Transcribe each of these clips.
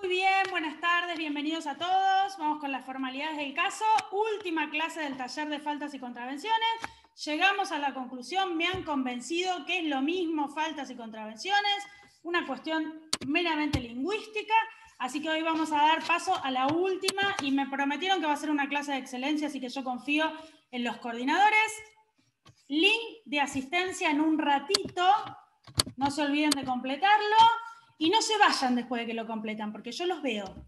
Muy bien, buenas tardes, bienvenidos a todos. Vamos con las formalidades del caso. Última clase del taller de faltas y contravenciones. Llegamos a la conclusión, me han convencido que es lo mismo faltas y contravenciones, una cuestión meramente lingüística, así que hoy vamos a dar paso a la última y me prometieron que va a ser una clase de excelencia, así que yo confío en los coordinadores. Link de asistencia en un ratito, no se olviden de completarlo. Y no se vayan después de que lo completan, porque yo los veo.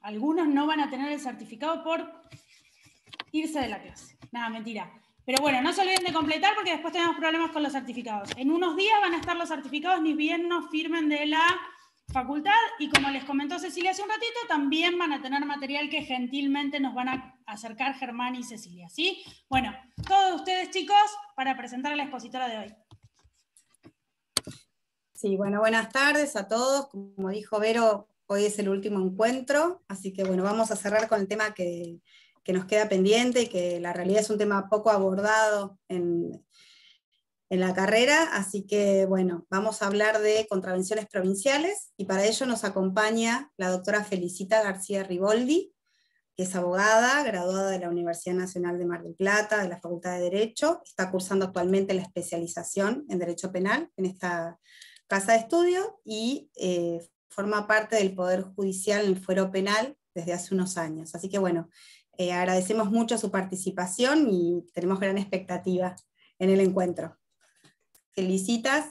Algunos no van a tener el certificado por irse de la clase. Nada, mentira. Pero bueno, no se olviden de completar porque después tenemos problemas con los certificados. En unos días van a estar los certificados, ni bien nos firmen de la facultad. Y como les comentó Cecilia hace un ratito, también van a tener material que gentilmente nos van a acercar Germán y Cecilia. ¿Sí? Bueno, todos ustedes, chicos, para presentar a la expositora de hoy. Sí, bueno, buenas tardes a todos. Como dijo Vero, hoy es el último encuentro, así que bueno, vamos a cerrar con el tema que nos queda pendiente y que la realidad es un tema poco abordado en la carrera, así que bueno, vamos a hablar de contravenciones provinciales y para ello nos acompaña la doctora Felicita García Riboldi, que es abogada, graduada de la Universidad Nacional de Mar del Plata, de la Facultad de Derecho, está cursando actualmente la especialización en Derecho Penal en esta casa de estudio y forma parte del Poder Judicial en el Fuero Penal desde hace unos años. Así que bueno, agradecemos mucho su participación y tenemos gran expectativa en el encuentro. Felicitas,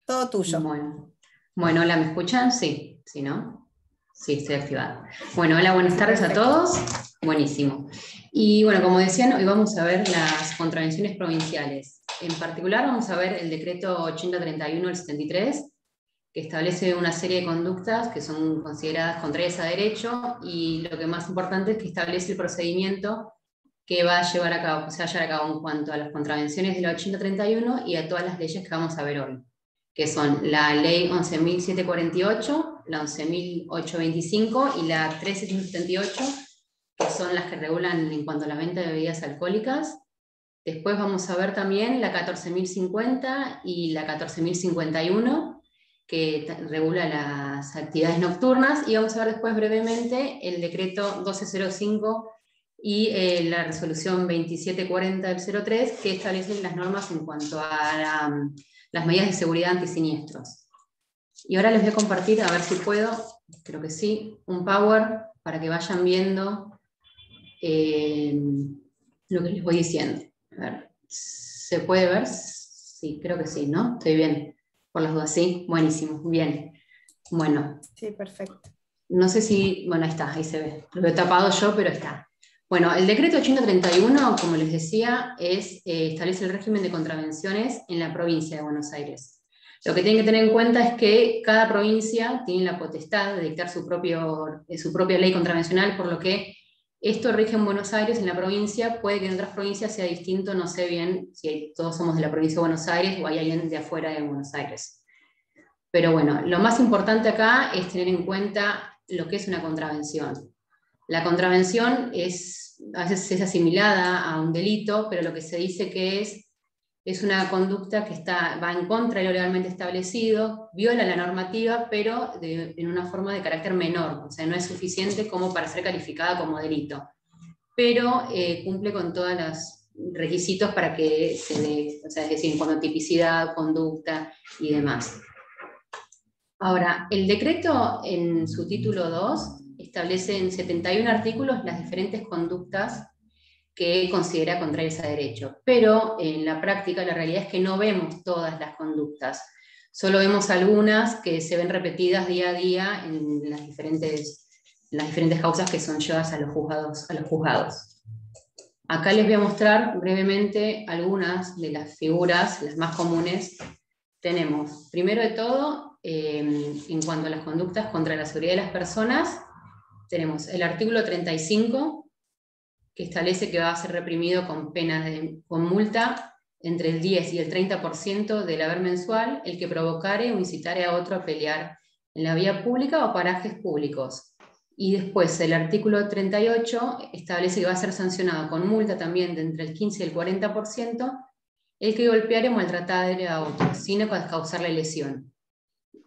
todo tuyo. Bueno, hola, ¿me escuchan? Sí, ¿sí, no? Sí, estoy activada. Bueno, hola, buenas tardes. Perfecto. A todos. Buenísimo. Y bueno, como decían, hoy vamos a ver las contravenciones provinciales. En particular vamos a ver el decreto 8031 del 73, que establece una serie de conductas que son consideradas contrarias a derecho, y lo que más importante es que establece el procedimiento que se va a llevar a cabo en cuanto a las contravenciones de la 8031 y a todas las leyes que vamos a ver hoy, que son la ley 11.748, la 11.825 y la 1378, que son las que regulan en cuanto a la venta de bebidas alcohólicas. Después vamos a ver también la 14.050 y la 14.051, que regula las actividades nocturnas, y vamos a ver después brevemente el decreto 1205 y la resolución 2740 del 03, que establecen las normas en cuanto a las medidas de seguridad antisiniestros. Y ahora les voy a compartir, a ver si puedo, creo que sí, un PowerPoint para que vayan viendo lo que les voy diciendo. A ver, ¿se puede ver? Sí, creo que sí, ¿no? Estoy bien, por las dudas, sí, buenísimo, bien. Bueno. Sí, perfecto. No sé si, bueno, ahí está, ahí se ve. Lo he tapado yo, pero está. Bueno, el decreto 8031, como les decía, establece el régimen de contravenciones en la provincia de Buenos Aires. Lo que tienen que tener en cuenta es que cada provincia tiene la potestad de dictar su propia ley contravencional, por lo que esto rige en Buenos Aires, en la provincia. Puede que en otras provincias sea distinto, no sé bien si todos somos de la provincia de Buenos Aires o hay alguien de afuera de Buenos Aires. Pero bueno, lo más importante acá es tener en cuenta lo que es una contravención. La contravención a veces es asimilada a un delito, pero lo que se dice que es una conducta que va en contra de lo legalmente establecido, viola la normativa, pero en una forma de carácter menor, o sea, no es suficiente como para ser calificada como delito, pero cumple con todos los requisitos para que se dé, o sea, es decir, en cuanto a tipicidad, conducta y demás. Ahora, el decreto en su título 2 establece en 71 artículos las diferentes conductas que considera contrarias a derecho, pero en la práctica la realidad es que no vemos todas las conductas, solo vemos algunas que se ven repetidas día a día en las diferentes causas que son llevadas a los juzgados. Acá les voy a mostrar brevemente algunas de las figuras, las más comunes. Tenemos, primero de todo, en cuanto a las conductas contra la seguridad de las personas, tenemos el artículo 35, que establece que va a ser reprimido con penas con multa entre el 10 y el 30% del haber mensual el que provocare o incitare a otro a pelear en la vía pública o parajes públicos. Y después el artículo 38 establece que va a ser sancionado con multa también de entre el 15 y el 40% el que golpeare o maltratare a otro, sin causarle lesión.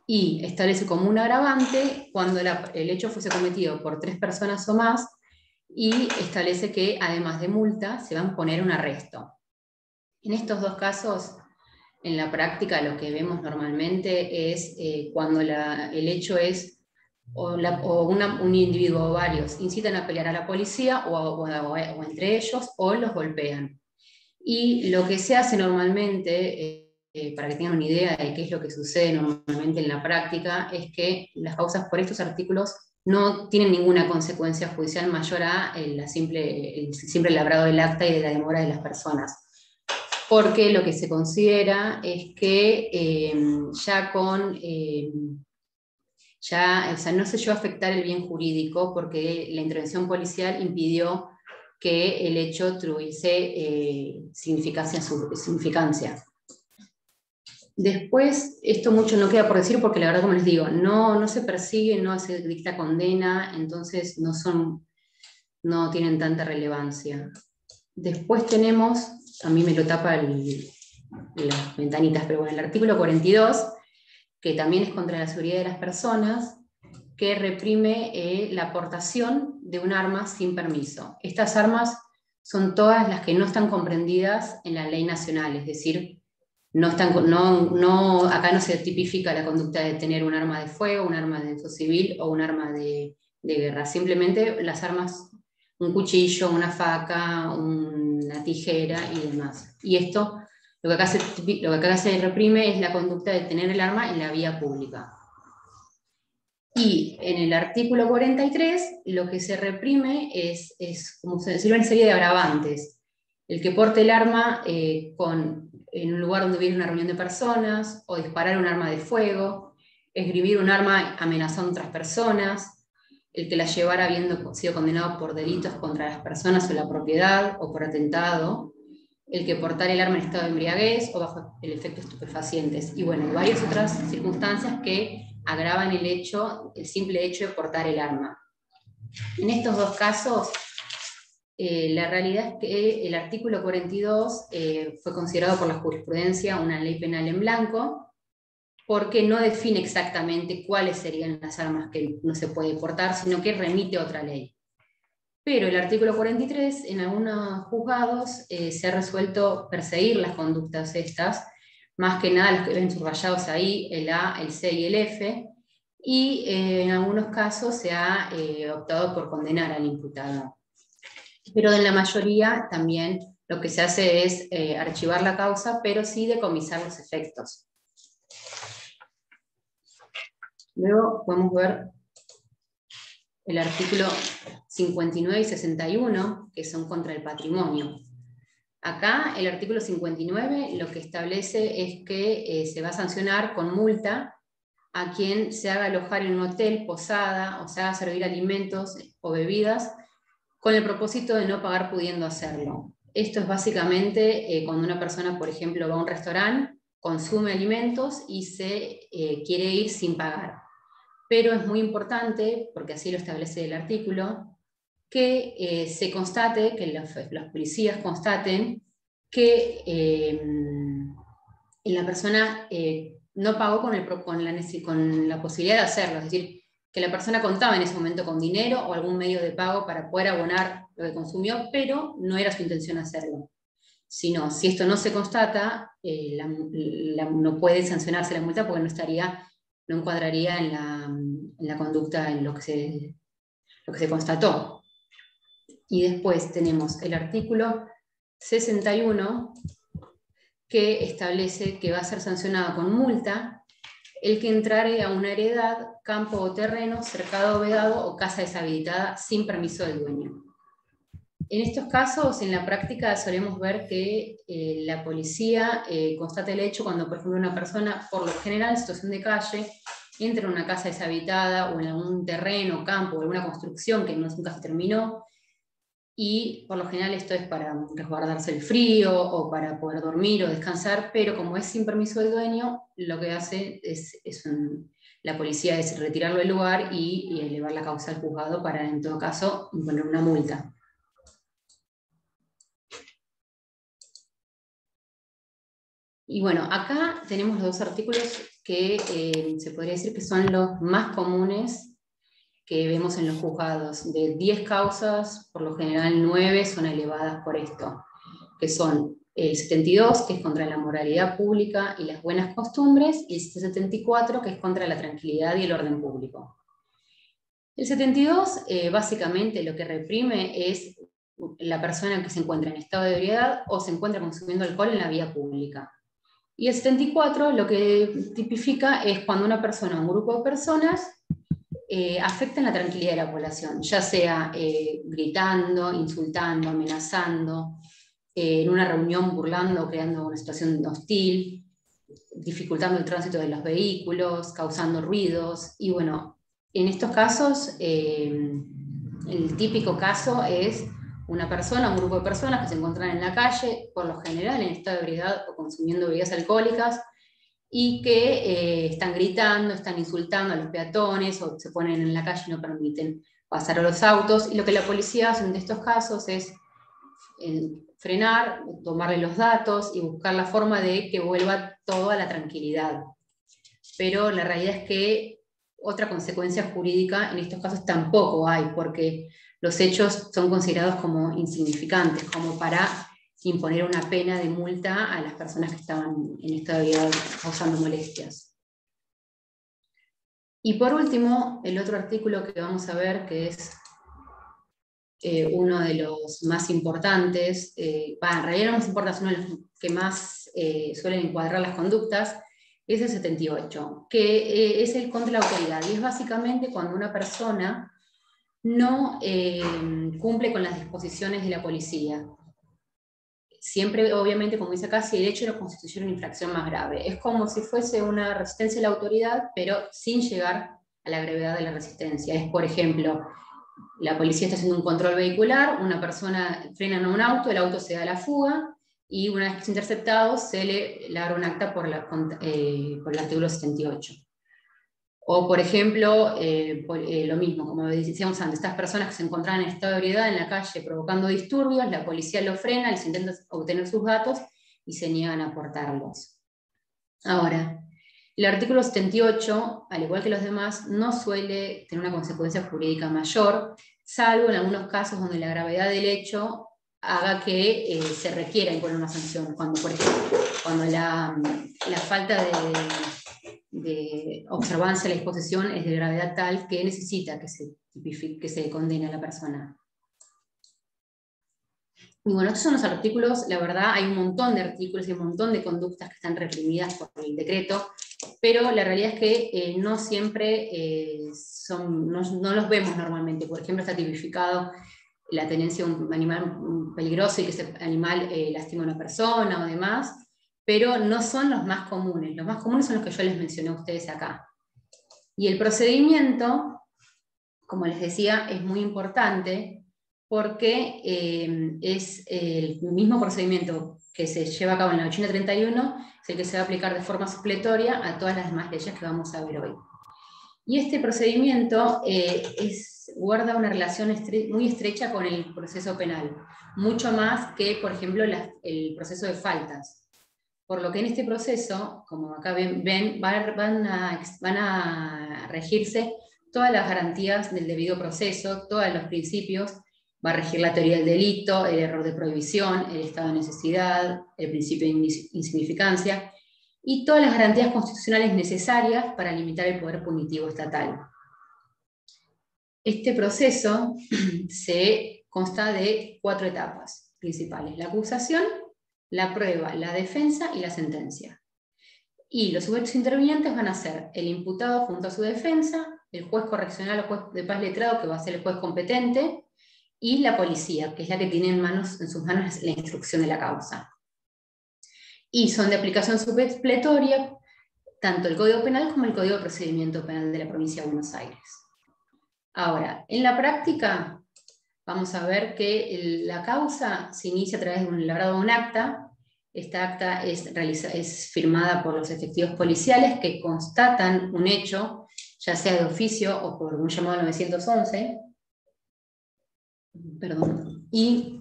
y establece como un agravante cuando el hecho fuese cometido por 3 personas o más, y establece que además de multa se va a imponer un arresto. En estos dos casos, en la práctica lo que vemos normalmente es cuando el hecho es un individuo o varios incitan a pelear a la policía o entre ellos, o los golpean. Y lo que se hace normalmente, para que tengan una idea de qué es lo que sucede normalmente en la práctica, es que las causas por estos artículos no tienen ninguna consecuencia judicial mayor a el simple labrado del acta y de la demora de las personas. Porque lo que se considera es que o sea, no se llegó a afectar el bien jurídico porque la intervención policial impidió que el hecho tuviese significancia. Después, esto mucho no queda por decir porque la verdad, como les digo, no se persigue, no se dicta condena, entonces no tienen tanta relevancia. Después tenemos, a mí me lo tapa las ventanitas, pero bueno, el artículo 42, que también es contra la seguridad de las personas, que reprime la aportación de un arma sin permiso. Estas armas son todas las que no están comprendidas en la ley nacional, es decir, acá no se tipifica la conducta de tener un arma de fuego, un arma de uso civil o un arma de guerra. Simplemente las armas, un cuchillo, una faca, una tijera y demás. Y esto, lo que acá se reprime es la conducta de tener el arma en la vía pública. Y en el artículo 43, lo que se reprime es como se decía, una serie de agravantes. El que porte el arma en un lugar donde hubiera una reunión de personas, o disparar un arma de fuego, esgrimir un arma amenazando a otras personas, el que la llevara habiendo sido condenado por delitos contra las personas o la propiedad, o por atentado, el que portara el arma en estado de embriaguez o bajo el efecto de estupefacientes, y bueno, varias otras circunstancias que agravan el simple hecho de portar el arma. En estos dos casos, la realidad es que el artículo 42 fue considerado por la jurisprudencia una ley penal en blanco, porque no define exactamente cuáles serían las armas que no se puede portar, sino que remite a otra ley. Pero el artículo 43, en algunos juzgados, se ha resuelto perseguir las conductas estas, más que nada los que ven subrayados ahí, el A, el C y el F, y en algunos casos se ha optado por condenar al imputado. Pero en la mayoría también lo que se hace es archivar la causa, pero sí decomisar los efectos. Luego podemos ver el artículo 59 y 61, que son contra el patrimonio. Acá el artículo 59 lo que establece es que se va a sancionar con multa a quien se haga alojar en un hotel, posada, o se haga servir alimentos o bebidas con el propósito de no pagar pudiendo hacerlo. Esto es básicamente cuando una persona, por ejemplo, va a un restaurante, consume alimentos y se quiere ir sin pagar. Pero es muy importante, porque así lo establece el artículo, que se constate, que los policías constaten que la persona no pagó con la posibilidad de hacerlo, es decir, que la persona contaba en ese momento con dinero o algún medio de pago para poder abonar lo que consumió, pero no era su intención hacerlo. Sino, si esto no se constata, no puede sancionarse la multa porque no encuadraría en la conducta, en lo que se constató. Y después tenemos el artículo 61, que establece que va a ser sancionado con multa el que entrare a una heredad, campo o terreno, cercado o vedado o casa deshabitada sin permiso del dueño. En estos casos, en la práctica, solemos ver que la policía constata el hecho cuando, por ejemplo, una persona, por lo general en situación de calle, entra en una casa deshabitada o en algún terreno, campo o alguna construcción que nunca se terminó, y por lo general esto es para resguardarse el frío o para poder dormir o descansar, pero como es sin permiso del dueño, lo que hace la policía es retirarlo del lugar y elevar la causa al juzgado para, en todo caso, imponer una multa. Y bueno, acá tenemos los dos artículos que se podría decir que son los más comunes que vemos en los juzgados. De 10 causas, por lo general 9 son elevadas por esto, que son el 72, que es contra la moralidad pública y las buenas costumbres, y el 74, que es contra la tranquilidad y el orden público. El 72, básicamente lo que reprime es la persona que se encuentra en estado de ebriedad o se encuentra consumiendo alcohol en la vía pública. Y el 74 lo que tipifica es cuando una persona o un grupo de personas afectan la tranquilidad de la población, ya sea gritando, insultando, amenazando, en una reunión burlando o creando una situación hostil, dificultando el tránsito de los vehículos, causando ruidos. Y bueno, en estos casos, el típico caso es una persona, un grupo de personas que se encuentran en la calle, por lo general en estado de ebriedad o consumiendo bebidas alcohólicas, y que están gritando, están insultando a los peatones, o se ponen en la calle y no permiten pasar a los autos. Y lo que la policía hace en estos casos es frenar, tomarle los datos y buscar la forma de que vuelva todo a la tranquilidad. Pero la realidad es que otra consecuencia jurídica en estos casos tampoco hay, porque los hechos son considerados como insignificantes, como para imponer una pena de multa a las personas que estaban en estado de ebriedad causando molestias. Y por último, el otro artículo que vamos a ver, que es uno de los más importantes, en realidad no más importantes, uno de los que más suelen encuadrar las conductas, es el 78, que es el contra la autoridad, y es básicamente cuando una persona no cumple con las disposiciones de la policía. Siempre, obviamente, como dice acá, si el hecho no constituye una infracción más grave. Es como si fuese una resistencia a la autoridad, pero sin llegar a la gravedad de la resistencia. Es, por ejemplo, la policía está haciendo un control vehicular, una persona frena en un auto, el auto se da a la fuga, y una vez que es interceptado, se le labra un acta por el artículo 78. O, por ejemplo, lo mismo, como decíamos antes, estas personas que se encontraban en estado de ebriedad en la calle provocando disturbios, la policía lo frena, les intenta obtener sus datos y se niegan a aportarlos. Ahora, el artículo 78, al igual que los demás, no suele tener una consecuencia jurídica mayor, salvo en algunos casos donde la gravedad del hecho haga que se requiera imponer una sanción, cuando, por ejemplo, cuando la falta de observancia de la disposición es de gravedad tal que necesita que se condene a la persona. Y bueno, estos son los artículos, la verdad hay un montón de artículos y un montón de conductas que están reprimidas por el decreto, pero la realidad es que no siempre no los vemos normalmente. Por ejemplo, está tipificado la tenencia de un animal peligroso y que ese animal lastima a una persona o demás, pero no son los más comunes. Los más comunes son los que yo les mencioné a ustedes acá. Y el procedimiento, como les decía, es muy importante porque es el mismo procedimiento que se lleva a cabo en la 831, es el que se va a aplicar de forma supletoria a todas las demás leyes que vamos a ver hoy. Y este procedimiento guarda una relación muy estrecha con el proceso penal, mucho más que, por ejemplo, el proceso de faltas. Por lo que en este proceso, como acá ven, van a regirse todas las garantías del debido proceso, todos los principios. Va a regir la teoría del delito, el error de prohibición, el estado de necesidad, el principio de insignificancia, y todas las garantías constitucionales necesarias para limitar el poder punitivo estatal. Este proceso consta de 4 etapas principales: la acusación, la prueba, la defensa y la sentencia. Y los sujetos intervinientes van a ser el imputado junto a su defensa, el juez correccional o juez de paz letrado, que va a ser el juez competente, y la policía, que es la que tiene en sus manos la instrucción de la causa. Y son de aplicación supletoria tanto el Código Penal como el Código de Procedimiento Penal de la Provincia de Buenos Aires. Ahora, en la práctica, vamos a ver que la causa se inicia a través de un labrado de un acta. Esta acta es firmada por los efectivos policiales que constatan un hecho, ya sea de oficio o por un llamado 911. Perdón. Y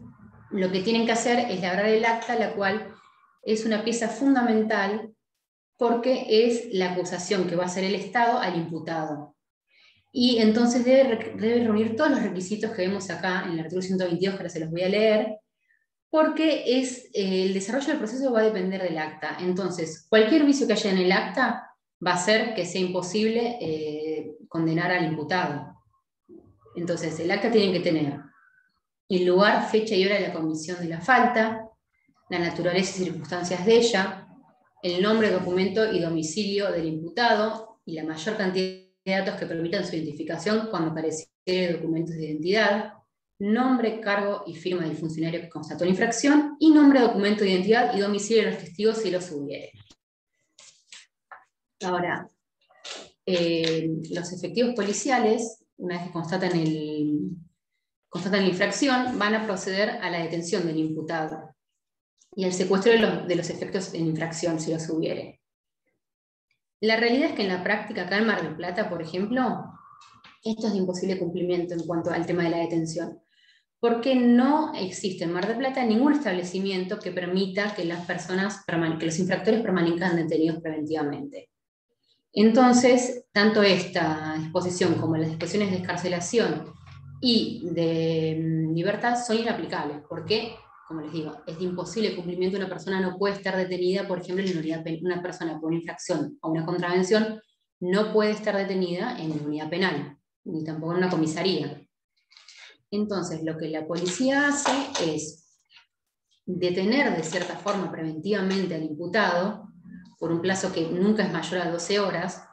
lo que tienen que hacer es labrar el acta, la cual es una pieza fundamental porque es la acusación que va a hacer el Estado al imputado. Y entonces debe reunir todos los requisitos que vemos acá en el artículo 122, que ahora se los voy a leer, porque el desarrollo del proceso va a depender del acta. Entonces, cualquier vicio que haya en el acta va a hacer que sea imposible condenar al imputado. Entonces, el acta tiene que tener el lugar, fecha y hora de la comisión de la falta, la naturaleza y circunstancias de ella, el nombre, documento y domicilio del imputado y la mayor cantidad de datos que permitan su identificación cuando careciere documentos de identidad, nombre, cargo y firma del funcionario que constató la infracción, y nombre, documento de identidad y domicilio de los testigos si los hubiere. Ahora, los efectivos policiales, una vez que constatan la infracción, van a proceder a la detención del imputado y al secuestro de los efectos en infracción, si los hubiere. La realidad es que en la práctica, acá en Mar del Plata, por ejemplo, esto es de imposible cumplimiento en cuanto al tema de la detención, porque no existe en Mar del Plata ningún establecimiento que permita que los infractores permanezcan detenidos preventivamente. Entonces, tanto esta disposición como las disposiciones de excarcelación y de libertad son inaplicables, porque, como les digo, es de imposible cumplimiento. Una persona no puede estar detenida, por ejemplo, en la unidad penal. Una persona por una infracción o una contravención no puede estar detenida en la unidad penal, ni tampoco en una comisaría. Entonces, lo que la policía hace es detener de cierta forma preventivamente al imputado, por un plazo que nunca es mayor a 12 horas,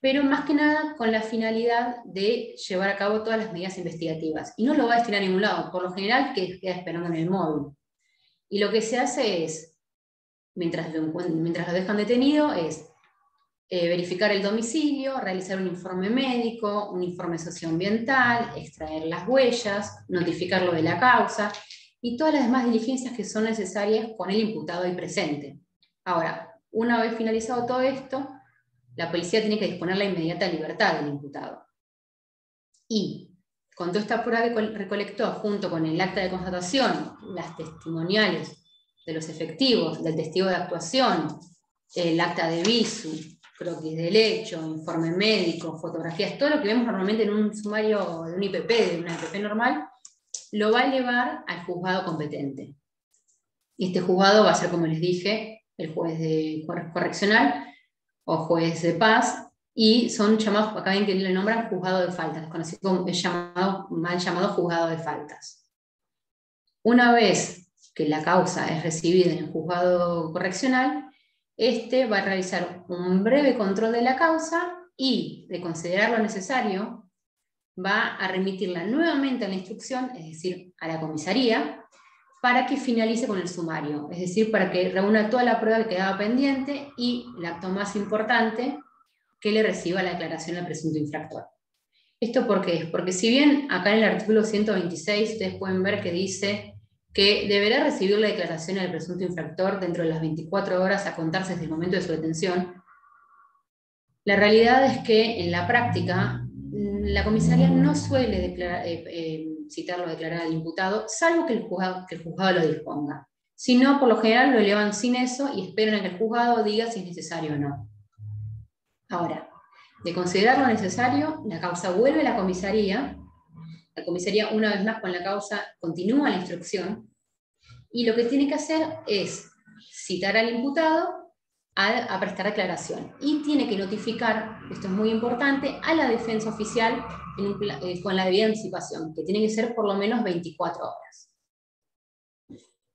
pero más que nada con la finalidad de llevar a cabo todas las medidas investigativas. Y no lo va a destinar a ningún lado, por lo general queda esperando en el móvil. Y lo que se hace es, mientras lo dejan detenido, es verificar el domicilio, realizar un informe médico, un informe socioambiental, extraer las huellas, notificarlo de la causa, y todas las demás diligencias que son necesarias con el imputado ahí presente. Ahora, una vez finalizado todo esto, la policía tiene que disponer la inmediata libertad del imputado. Y con toda esta prueba que recolectó, junto con el acta de constatación, las testimoniales de los efectivos, del testigo de actuación, el acta de visu, croquis del hecho, informe médico, fotografías, todo lo que vemos normalmente en un sumario de un IPP, de una IPP normal, lo va a llevar al juzgado competente. Y este juzgado va a ser, como les dije, el juez correccional o juez de paz, y son llamados, acá ven que le nombran juzgado de faltas, conocido como mal llamado juzgado de faltas. Una vez que la causa es recibida en el juzgado correccional, este va a realizar un breve control de la causa y, de considerarlo necesario, va a remitirla nuevamente a la instrucción, es decir, a la comisaría, para que finalice con el sumario, es decir, para que reúna toda la prueba que quedaba pendiente y el acto más importante, que le reciba la declaración al presunto infractor. ¿Esto por qué es? Porque si bien acá en el artículo 126 ustedes pueden ver que dice que deberá recibir la declaración al presunto infractor dentro de las 24 horas a contarse desde el momento de su detención, la realidad es que en la práctica la comisaría no suele citarlo a declarar al imputado, salvo que el juzgado lo disponga. Si no, por lo general lo elevan sin eso y esperan a que el juzgado diga si es necesario o no. Ahora, de considerarlo necesario, la causa vuelve a la comisaría una vez más con la causa continúa la instrucción, y lo que tiene que hacer es citar al imputado a prestar declaración. Y tiene que notificar, esto es muy importante, a la defensa oficial con la debida anticipación, que tiene que ser por lo menos 24 horas.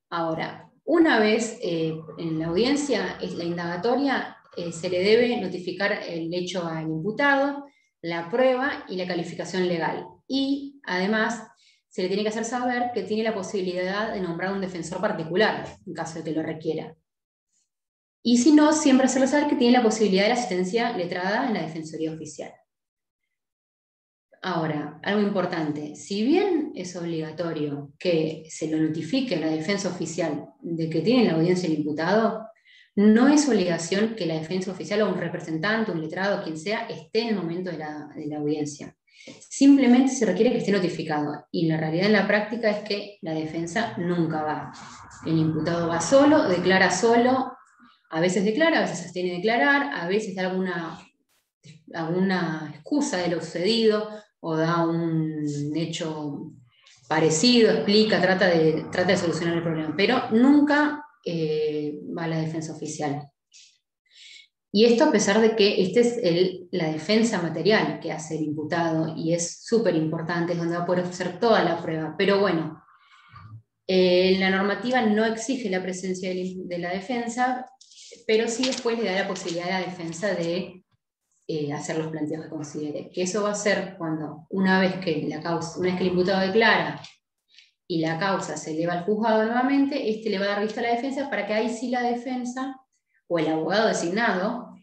Ahora, una vez en la audiencia, la indagatoria, se le debe notificar el hecho al imputado, la prueba y la calificación legal. Y además se le tiene que hacer saber que tiene la posibilidad de nombrar un defensor particular, en caso de que lo requiera. Y si no, siempre hacerle saber que tiene la posibilidad de la asistencia letrada en la Defensoría Oficial. Ahora, algo importante, si bien es obligatorio que se lo notifique a la defensa oficial de que tiene la audiencia el imputado, no es obligación que la defensa oficial o un representante, un letrado, quien sea, esté en el momento de la audiencia. Simplemente se requiere que esté notificado, y la realidad en la práctica es que la defensa nunca va. El imputado va solo, declara solo, A veces declara, a veces se abstiene de declarar, a veces da alguna excusa de lo sucedido, o da un hecho parecido, explica, trata de solucionar el problema, pero nunca va a la defensa oficial. Y esto a pesar de que esta es la defensa material que hace el imputado, y es súper importante, es donde va a poder hacer toda la prueba. Pero bueno, la normativa no exige la presencia de la defensa, pero sí después le da la posibilidad a la defensa de hacer los planteos que considere. Que eso va a ser cuando, una vez que el imputado declara y la causa se eleva al juzgado nuevamente, le va a dar vista a la defensa para que ahí sí la defensa o el abogado designado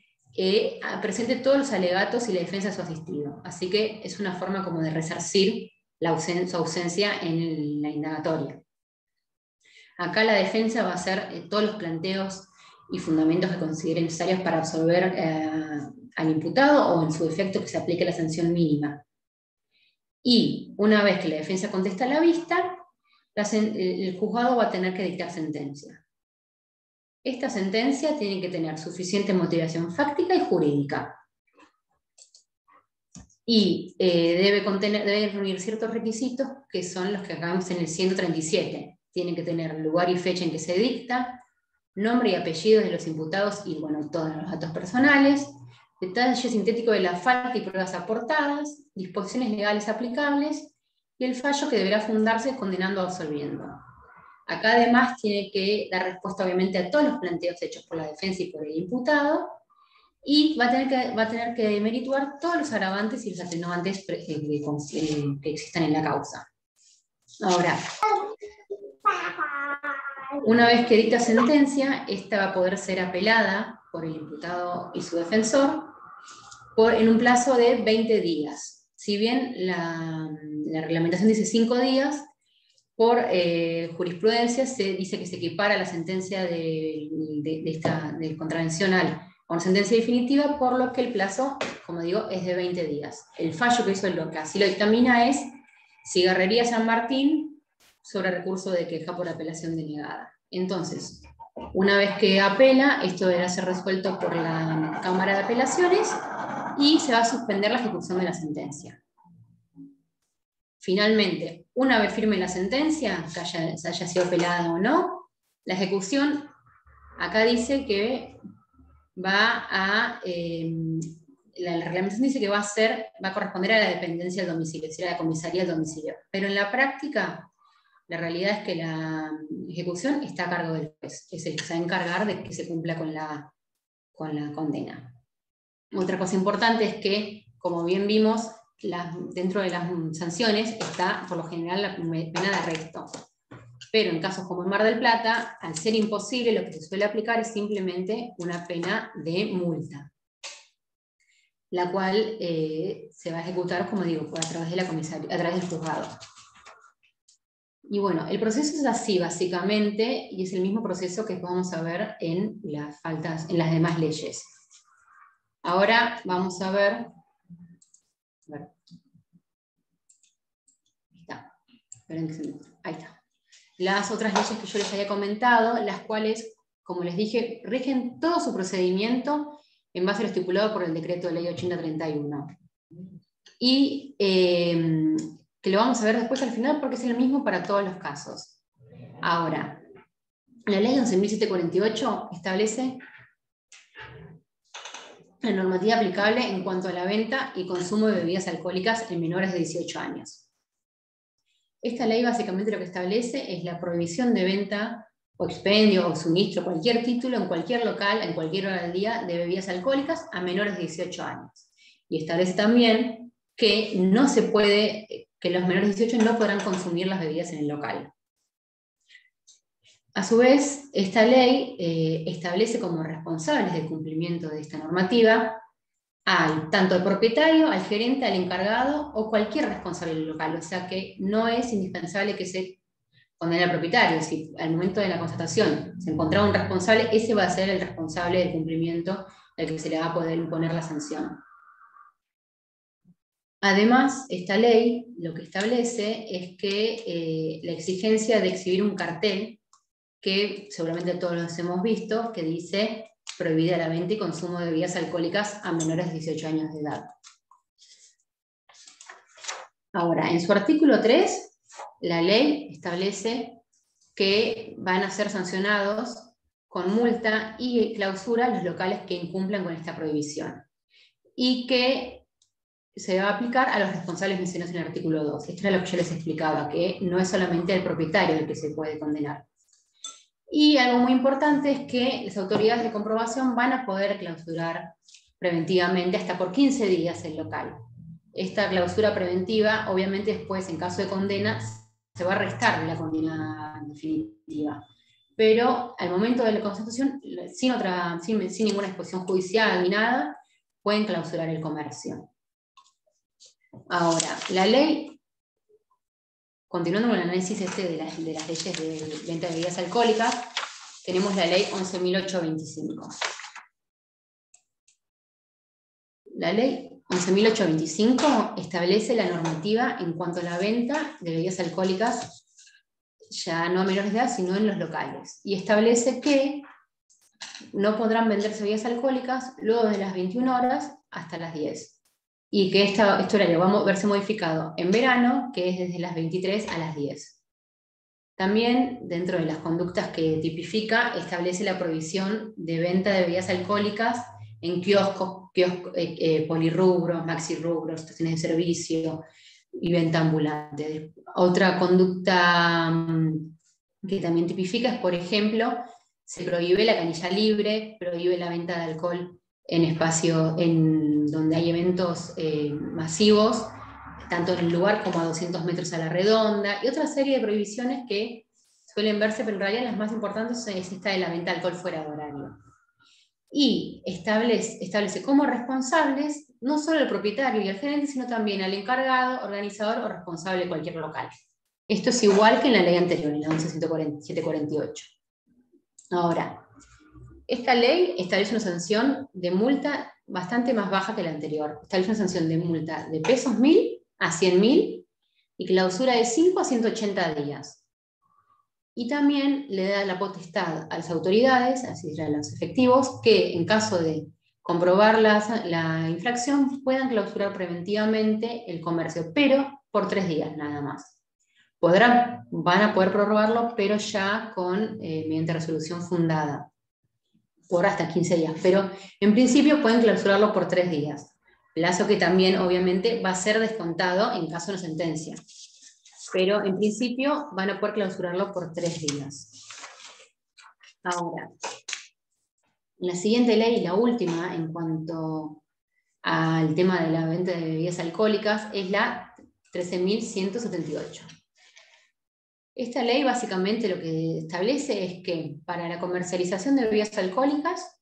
presente todos los alegatos y la defensa de su asistido. Así que es una forma como de resarcir su ausencia en la indagatoria. Acá la defensa va a hacer todos los planteos y fundamentos que considere necesarios para absolver al imputado, o en su defecto que se aplique la sanción mínima. Y una vez que la defensa contesta la vista, el juzgado va a tener que dictar sentencia. Esta sentencia tiene que tener suficiente motivación fáctica y jurídica. Y debe reunir ciertos requisitos que son los que acabamos en el 137. Tiene que tener lugar y fecha en que se dicta, nombre y apellidos de los imputados y, bueno, todos los datos personales, detalle sintético de la falta y pruebas aportadas, disposiciones legales aplicables y el fallo que deberá fundarse condenando o absolviendo. Acá además tiene que dar respuesta obviamente a todos los planteos hechos por la defensa y por el imputado, y va a tener que merituar todos los agravantes y los atenuantes que existan en la causa. Ahora, una vez que dicta sentencia, esta va a poder ser apelada por el imputado y su defensor en un plazo de 20 días. Si bien la reglamentación dice 5 días, por jurisprudencia se dice que se equipara la sentencia de contravención a una sentencia definitiva, por lo que el plazo, como digo, es de 20 días. El fallo que hizo lo que así lo dictamina es Cigarrería San Martín sobre recurso de queja por apelación denegada. Entonces, una vez que apela, esto deberá ser resuelto por la Cámara de Apelaciones y se va a suspender la ejecución de la sentencia. Finalmente, una vez firme la sentencia, que haya sido apelada o no, la ejecución, acá dice que la reglamentación dice que va a corresponder a la dependencia del domicilio, es decir, a la comisaría del domicilio. Pero en la práctica, la realidad es que la ejecución está a cargo del juez, es el que se va a encargar de que se cumpla con la condena. Otra cosa importante es que, como bien vimos, dentro de las sanciones está, por lo general, la pena de arresto. Pero en casos como en Mar del Plata, al ser imposible, lo que se suele aplicar es simplemente una pena de multa, la cual se va a ejecutar, como digo, a través de la comisaría, a través del juzgado. Y bueno, el proceso es así, básicamente, y es el mismo proceso que vamos a ver en las demás leyes. Ahora vamos a ver. Ahí está. Las otras leyes que yo les había comentado, las cuales, como les dije, rigen todo su procedimiento en base a lo estipulado por el decreto de ley 8031. Y que lo vamos a ver después al final porque es el mismo para todos los casos. Ahora, la ley 11.748 establece la normativa aplicable en cuanto a la venta y consumo de bebidas alcohólicas en menores de 18 años. Esta ley básicamente lo que establece es la prohibición de venta o expendio o suministro, cualquier título, en cualquier local, en cualquier hora del día, de bebidas alcohólicas a menores de 18 años. Y establece también que que los menores de 18 no podrán consumir las bebidas en el local. A su vez, esta ley establece como responsables del cumplimiento de esta normativa tanto al propietario, al gerente, al encargado o cualquier responsable del local. O sea que no es indispensable que se condene al propietario. Si al momento de la constatación se encontraba un responsable, ese va a ser el responsable del cumplimiento al que se le va a poder imponer la sanción. Además, esta ley lo que establece es que la exigencia de exhibir un cartel, que seguramente todos los hemos visto, que dice prohibida la venta y consumo de bebidas alcohólicas a menores de 18 años de edad. Ahora, en su artículo 3, la ley establece que van a ser sancionados con multa y clausura los locales que incumplan con esta prohibición, y que se va a aplicar a los responsables mencionados en el artículo 2. Esto era lo que yo les explicaba, que no es solamente el propietario el que se puede condenar. Y algo muy importante es que las autoridades de comprobación van a poder clausurar preventivamente hasta por 15 días el local. Esta clausura preventiva, obviamente después, en caso de condena, se va a restar de la condena definitiva. Pero al momento de la constitución, sin ninguna disposición judicial ni nada, pueden clausurar el comercio. Ahora, la ley, continuando con el análisis de las leyes de venta de bebidas alcohólicas, tenemos la ley 11.825. La ley 11.825 establece la normativa en cuanto a la venta de bebidas alcohólicas, ya no a menores de edad, sino en los locales. Y establece que no podrán venderse bebidas alcohólicas luego de las 21 horas hasta las 10. Y que este horario va a verse modificado en verano, que es desde las 23 a las 10. También, dentro de las conductas que tipifica, establece la prohibición de venta de bebidas alcohólicas en kioscos, polirrubros, maxirrubros, estaciones de servicio y venta ambulante. Otra conducta que también tipifica es, por ejemplo, se prohíbe la canilla libre, prohíbe la venta de alcohol en espacios donde hay eventos masivos, tanto en el lugar como a 200 metros a la redonda, y otra serie de prohibiciones que suelen verse, pero en realidad las más importantes es esta de la venta de alcohol fuera de horario. Y establece como responsables no solo el propietario y el gerente, sino también al encargado, organizador o responsable de cualquier local. Esto es igual que en la ley anterior, en la 11.748. Ahora, esta ley establece una sanción de multa bastante más baja que la anterior. Establece una sanción de multa de pesos 1.000 a 100.000 y clausura de 5 a 180 días. Y también le da la potestad a las autoridades, así a los efectivos, que en caso de comprobar la infracción puedan clausurar preventivamente el comercio, pero por 3 días nada más. Van a poder prorrogarlo, pero ya mediante resolución fundada, por hasta 15 días. Pero en principio pueden clausurarlo por 3 días. Plazo que también obviamente va a ser descontado en caso de una sentencia. Pero en principio van a poder clausurarlo por 3 días. Ahora, la siguiente ley, la última en cuanto al tema de la venta de bebidas alcohólicas, es la 13.178. Esta ley básicamente lo que establece es que para la comercialización de bebidas alcohólicas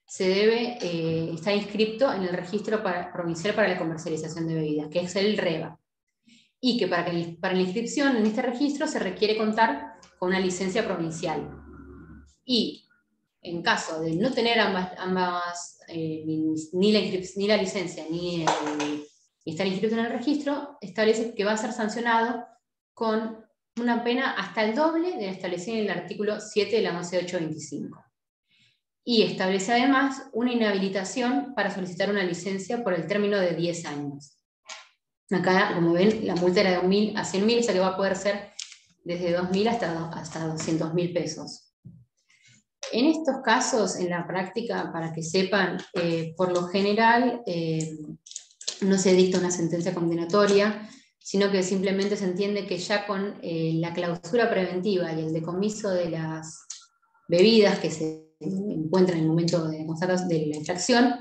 se debe estar inscrito en el registro provincial para la comercialización de bebidas, que es el REBA. Y que para la inscripción en este registro se requiere contar con una licencia provincial. Y en caso de no tener ni la licencia ni estar inscrito en el registro, establece que va a ser sancionado con una pena hasta el doble de la establecida en el artículo 7 de la 11.825. Y establece además una inhabilitación para solicitar una licencia por el término de 10 años. Acá, como ven, la multa era de 1.000 a 100.000, o sea que va a poder ser desde 2.000 hasta 200.000 pesos. En estos casos, en la práctica, para que sepan, por lo general no se dicta una sentencia condenatoria, sino que simplemente se entiende que ya con la clausura preventiva y el decomiso de las bebidas que se encuentran en el momento de la infracción,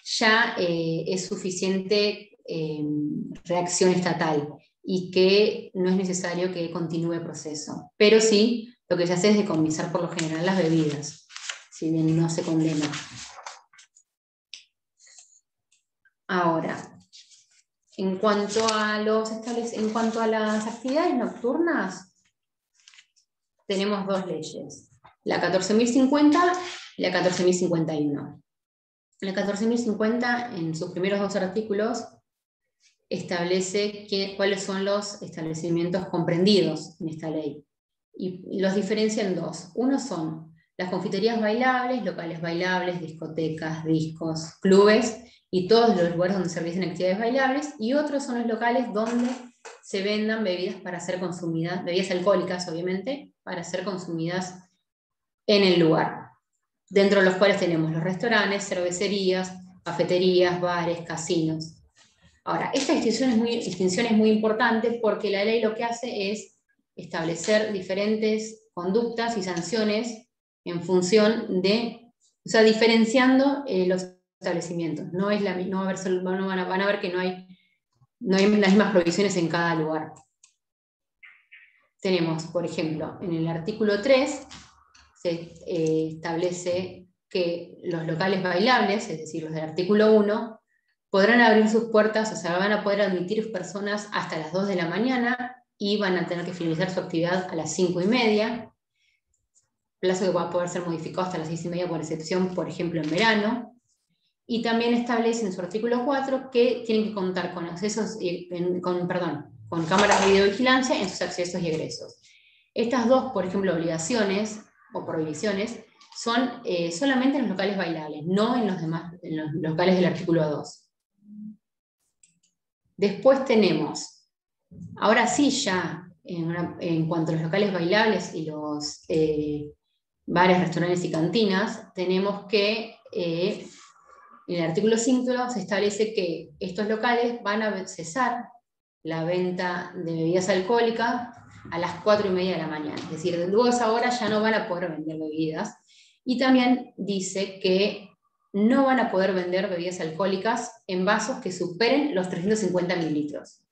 ya es suficiente reacción estatal y que no es necesario que continúe el proceso. Pero sí, lo que se hace es decomisar por lo general las bebidas, si bien no se condena. Ahora, en cuanto a las actividades nocturnas, tenemos 2 leyes, la 14.050 y la 14.051. La 14.050, en sus primeros 2 artículos, establece cuáles son los establecimientos comprendidos en esta ley. Y los diferencia en 2. Uno son las confiterías bailables, locales bailables, discotecas, discos, clubes y todos los lugares donde se realicen actividades bailables, y otros son los locales donde se vendan bebidas para ser consumidas, bebidas alcohólicas obviamente, para ser consumidas en el lugar, dentro de los cuales tenemos los restaurantes, cervecerías, cafeterías, bares, casinos. Ahora, esta distinción es muy importante porque la ley lo que hace es establecer diferentes conductas y sanciones en función de, o sea, diferenciando los establecimientos. No es no va a haber, van a ver que no hay las mismas prohibiciones en cada lugar. Tenemos, por ejemplo, en el artículo 3, se establece que los locales bailables, es decir, los del artículo 1, podrán abrir sus puertas, o sea, van a poder admitir personas hasta las 2 de la mañana y van a tener que finalizar su actividad a las 5:30, plazo que va a poder ser modificado hasta las 6:30 por excepción, por ejemplo, en verano. Y también establece en su artículo 4 que tienen que contar con accesos, con cámaras de videovigilancia en sus accesos y egresos. Estas dos, por ejemplo, obligaciones o prohibiciones son solamente en los locales bailables, no en los demás, en los locales del artículo 2. Después tenemos, ahora sí ya, en cuanto a los locales bailables y los bares, restaurantes y cantinas, tenemos que en el artículo 5 se establece que estos locales van a cesar la venta de bebidas alcohólicas a las 4:30 de la mañana. Es decir, luego de esa hora ya no van a poder vender bebidas. Y también dice que no van a poder vender bebidas alcohólicas en vasos que superen los 350 mililitros.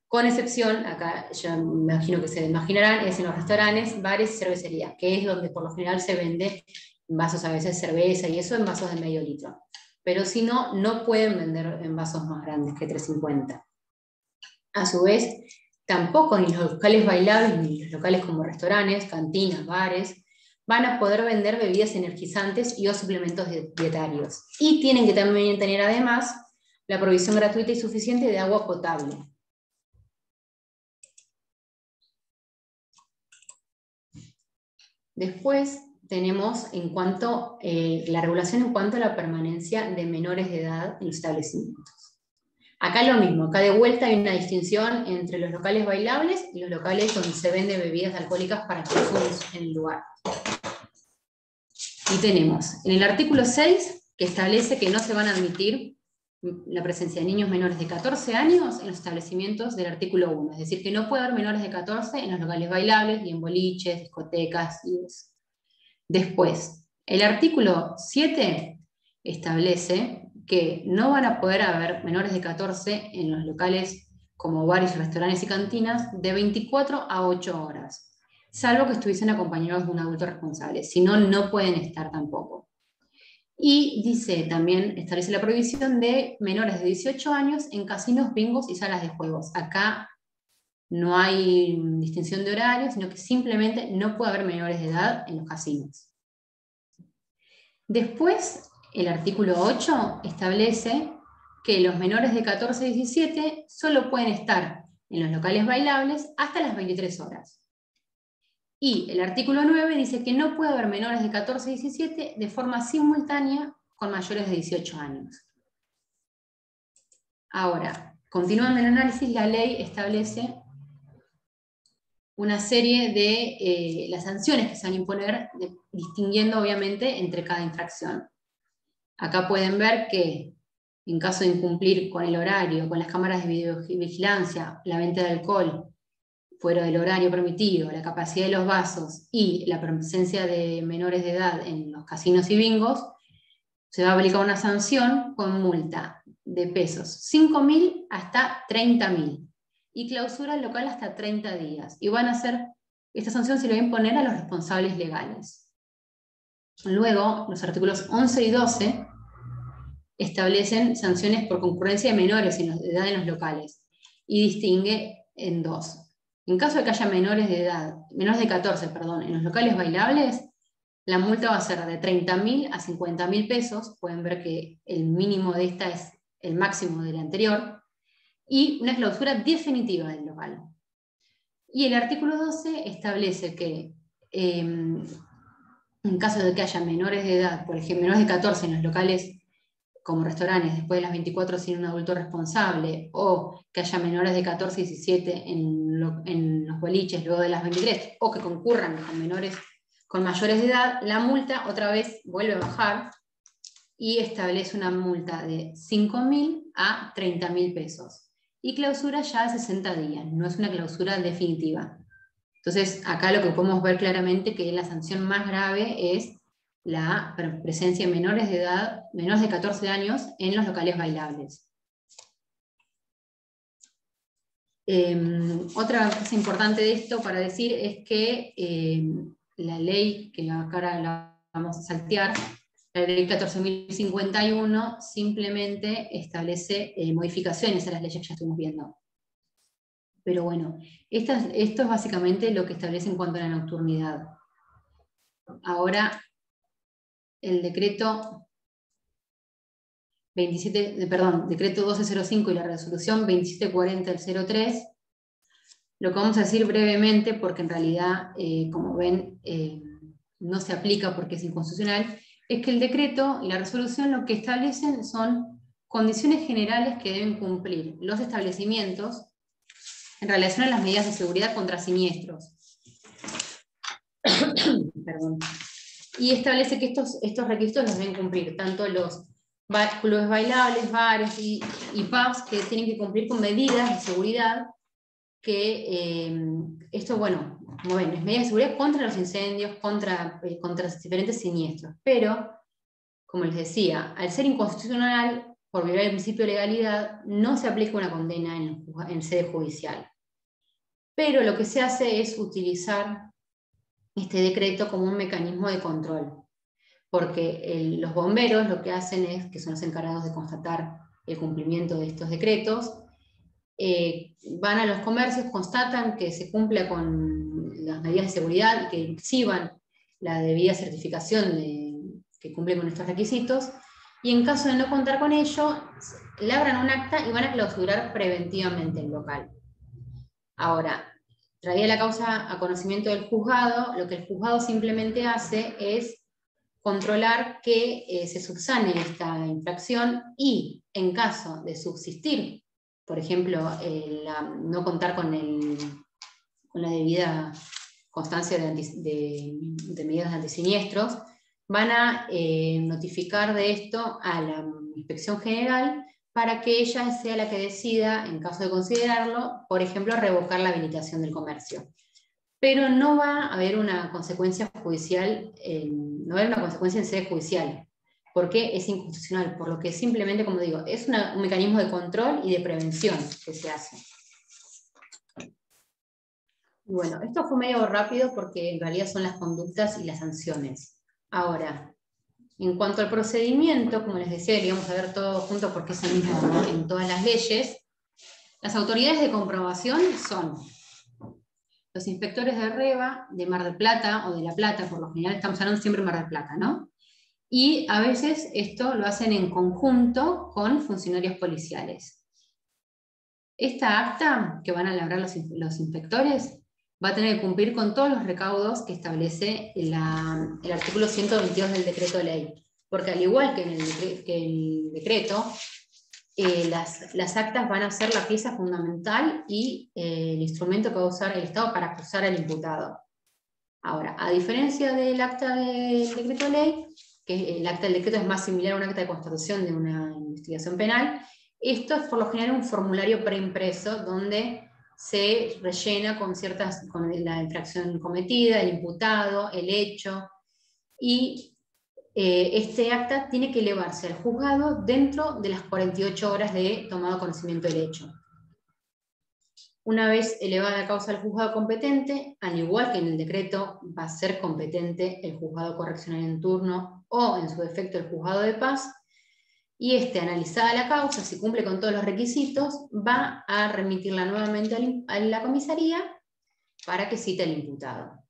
Con excepción, acá ya me imagino que se imaginarán, es en los restaurantes, bares y cervecerías, que es donde por lo general se vende en vasos, a veces cerveza y eso, en vasos de medio litro. Pero si no, no pueden vender en vasos más grandes que 350. A su vez, tampoco ni los locales bailables, ni los locales como restaurantes, cantinas, bares, van a poder vender bebidas energizantes y o suplementos dietarios. Y tienen que también tener además la provisión gratuita y suficiente de agua potable. Después tenemos en cuanto la regulación en cuanto a la permanencia de menores de edad en los establecimientos. Acá lo mismo, acá de vuelta hay una distinción entre los locales bailables y los locales donde se venden bebidas alcohólicas para consumo en el lugar. Y tenemos en el artículo 6, que establece que no se van a admitir la presencia de niños menores de 14 años en los establecimientos del artículo 1, es decir, que no puede haber menores de 14 en los locales bailables, ni en boliches, discotecas y eso. Después, el artículo 7 establece que no van a poder haber menores de 14 en los locales como bares, restaurantes y cantinas de 24 a 8 horas, salvo que estuviesen acompañados de un adulto responsable, si no, no pueden estar tampoco. Y dice también, establece la prohibición de menores de 18 años en casinos, bingos y salas de juegos. Acá no hay distinción de horario, sino que simplemente no puede haber menores de edad en los casinos. Después, el artículo 8 establece que los menores de 14 a 17 solo pueden estar en los locales bailables hasta las 23 horas. Y el artículo 9 dice que no puede haber menores de 14 a 17 de forma simultánea con mayores de 18 años. Ahora, continuando el análisis, la ley establece una serie de las sanciones que se van a imponer, distinguiendo obviamente entre cada infracción. Acá pueden ver que en caso de incumplir con el horario, con las cámaras de videovigilancia, la venta de alcohol fuera del horario permitido, la capacidad de los vasos y la presencia de menores de edad en los casinos y bingos, se va a aplicar una sanción con multa de pesos 5.000 hasta 30.000 y clausura local hasta 30 días. Y esta sanción se le va a imponer a los responsables legales. Luego, los artículos 11 y 12 establecen sanciones por concurrencia de menores de edad en los locales y distingue en dos. En caso de que haya menores de 14, en los locales bailables, la multa va a ser de 30.000 a 50.000 pesos. Pueden ver que el mínimo de esta es el máximo de la anterior. Y una clausura definitiva del local. Y el artículo 12 establece que en caso de que haya menores de edad, por ejemplo, menores de 14 en los locales como restaurantes después de las 24 sin un adulto responsable, o que haya menores de 14 y 17 en los boliches luego de las 23, o que concurran con mayores de edad, la multa otra vez vuelve a bajar y establece una multa de 5.000 a 30.000 pesos. Y clausura ya de 60 días, no es una clausura definitiva. Entonces, acá lo que podemos ver claramente que la sanción más grave es la presencia de menores de edad, menores de 14 años, en los locales bailables. Otra cosa importante de esto para decir es que la ley, que ahora la vamos a saltear, la ley 14.051, simplemente establece modificaciones a las leyes que ya estuvimos viendo. Pero bueno, esto es básicamente lo que establece en cuanto a la nocturnidad. Ahora, el decreto decreto 1205 y la resolución 2740 del 03, lo que vamos a decir brevemente, porque en realidad, como ven, no se aplica porque es inconstitucional, es que el decreto y la resolución lo que establecen son condiciones generales que deben cumplir los establecimientos en relación a las medidas de seguridad contra siniestros. Perdón. Y establece que estos requisitos los deben cumplir tanto los clubes bailables, bares y pubs, que tienen que cumplir con medidas de seguridad, que esto, bueno, como ven, es medidas de seguridad contra los incendios, contra diferentes siniestros, pero, como les decía, al ser inconstitucional, por violar el principio de legalidad, no se aplica una condena en sede judicial. Pero lo que se hace es utilizar este decreto como un mecanismo de control, porque los bomberos lo que hacen es, que son los encargados de constatar el cumplimiento de estos decretos, van a los comercios, constatan que se cumpla con las medidas de seguridad y que exhiban la debida certificación que cumplen con estos requisitos, y en caso de no contar con ello, labran un acta y van a clausurar preventivamente el local. Ahora, traía la causa a conocimiento del juzgado, lo que el juzgado simplemente hace es controlar que se subsane esta infracción y, en caso de subsistir, por ejemplo, no contar con la debida constancia de medidas de antisiniestros, van a notificar de esto a la Inspección General para que ella sea la que decida, en caso de considerarlo, por ejemplo, revocar la habilitación del comercio. Pero no va a haber una consecuencia judicial, no va a haber una consecuencia en sede judicial, porque es inconstitucional, por lo que simplemente, como digo, es un mecanismo de control y de prevención que se hace. Y bueno, esto fue medio rápido porque en realidad son las conductas y las sanciones. Ahora, en cuanto al procedimiento, como les decía, queríamos a ver todo junto porque es el mismo, ¿no?, en todas las leyes. Las autoridades de comprobación son los inspectores de REBA, de Mar del Plata o de La Plata, por lo general estamos hablando siempre de Mar del Plata, ¿no? Y a veces esto lo hacen en conjunto con funcionarios policiales. Esta acta que van a elaborar los inspectores va a tener que cumplir con todos los recaudos que establece el artículo 122 del decreto de ley, porque al igual que en el decreto, las actas van a ser la pieza fundamental y el instrumento que va a usar el Estado para acusar al imputado. Ahora, a diferencia del acta del decreto de ley, que el acta del decreto es más similar a un acta de constatación de una investigación penal, esto es por lo general un formulario preimpreso donde se rellena con la infracción cometida, el imputado, el hecho, y este acta tiene que elevarse al juzgado dentro de las 48 horas de tomado conocimiento del hecho. Una vez elevada la causa al juzgado competente, al igual que en el decreto, va a ser competente el juzgado correccional en turno o, en su defecto, el juzgado de paz, y analizada la causa, si cumple con todos los requisitos, va a remitirla nuevamente a la comisaría para que cite al imputado.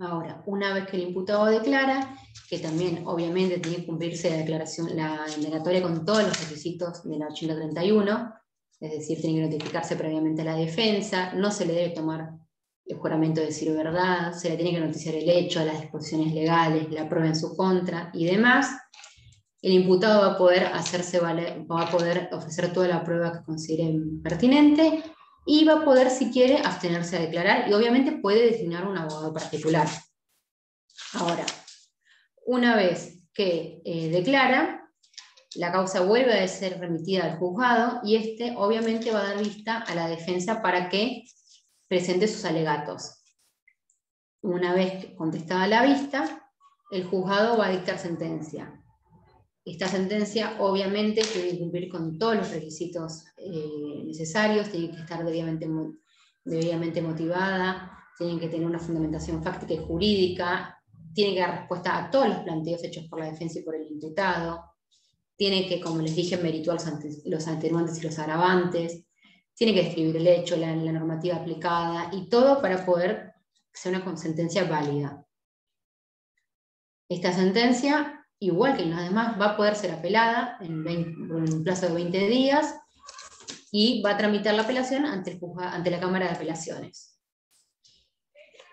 Ahora, una vez que el imputado declara, que también obviamente tiene que cumplirse la indagatoria con todos los requisitos de la 831, es decir, tiene que notificarse previamente a la defensa, no se le debe tomar el juramento de decir verdad, se le tiene que noticiar el hecho, las disposiciones legales, la prueba en su contra y demás. El imputado va a poder va a poder ofrecer toda la prueba que considere pertinente y va a poder, si quiere, abstenerse a declarar y obviamente puede designar un abogado particular. Ahora, una vez que declara, la causa vuelve a ser remitida al juzgado y este obviamente va a dar vista a la defensa para que presente sus alegatos. Una vez contestada la vista, el juzgado va a dictar sentencia. Esta sentencia obviamente tiene que cumplir con todos los requisitos necesarios, tiene que estar debidamente motivada, tiene que tener una fundamentación fáctica y jurídica, tiene que dar respuesta a todos los planteos hechos por la defensa y por el imputado, tiene que, como les dije, merituar los atenuantes y los agravantes, tiene que describir el hecho, la normativa aplicada y todo para poder ser una sentencia válida. Esta sentencia, igual que en las demás, va a poder ser apelada en un plazo de 20 días y va a tramitar la apelación ante la Cámara de Apelaciones.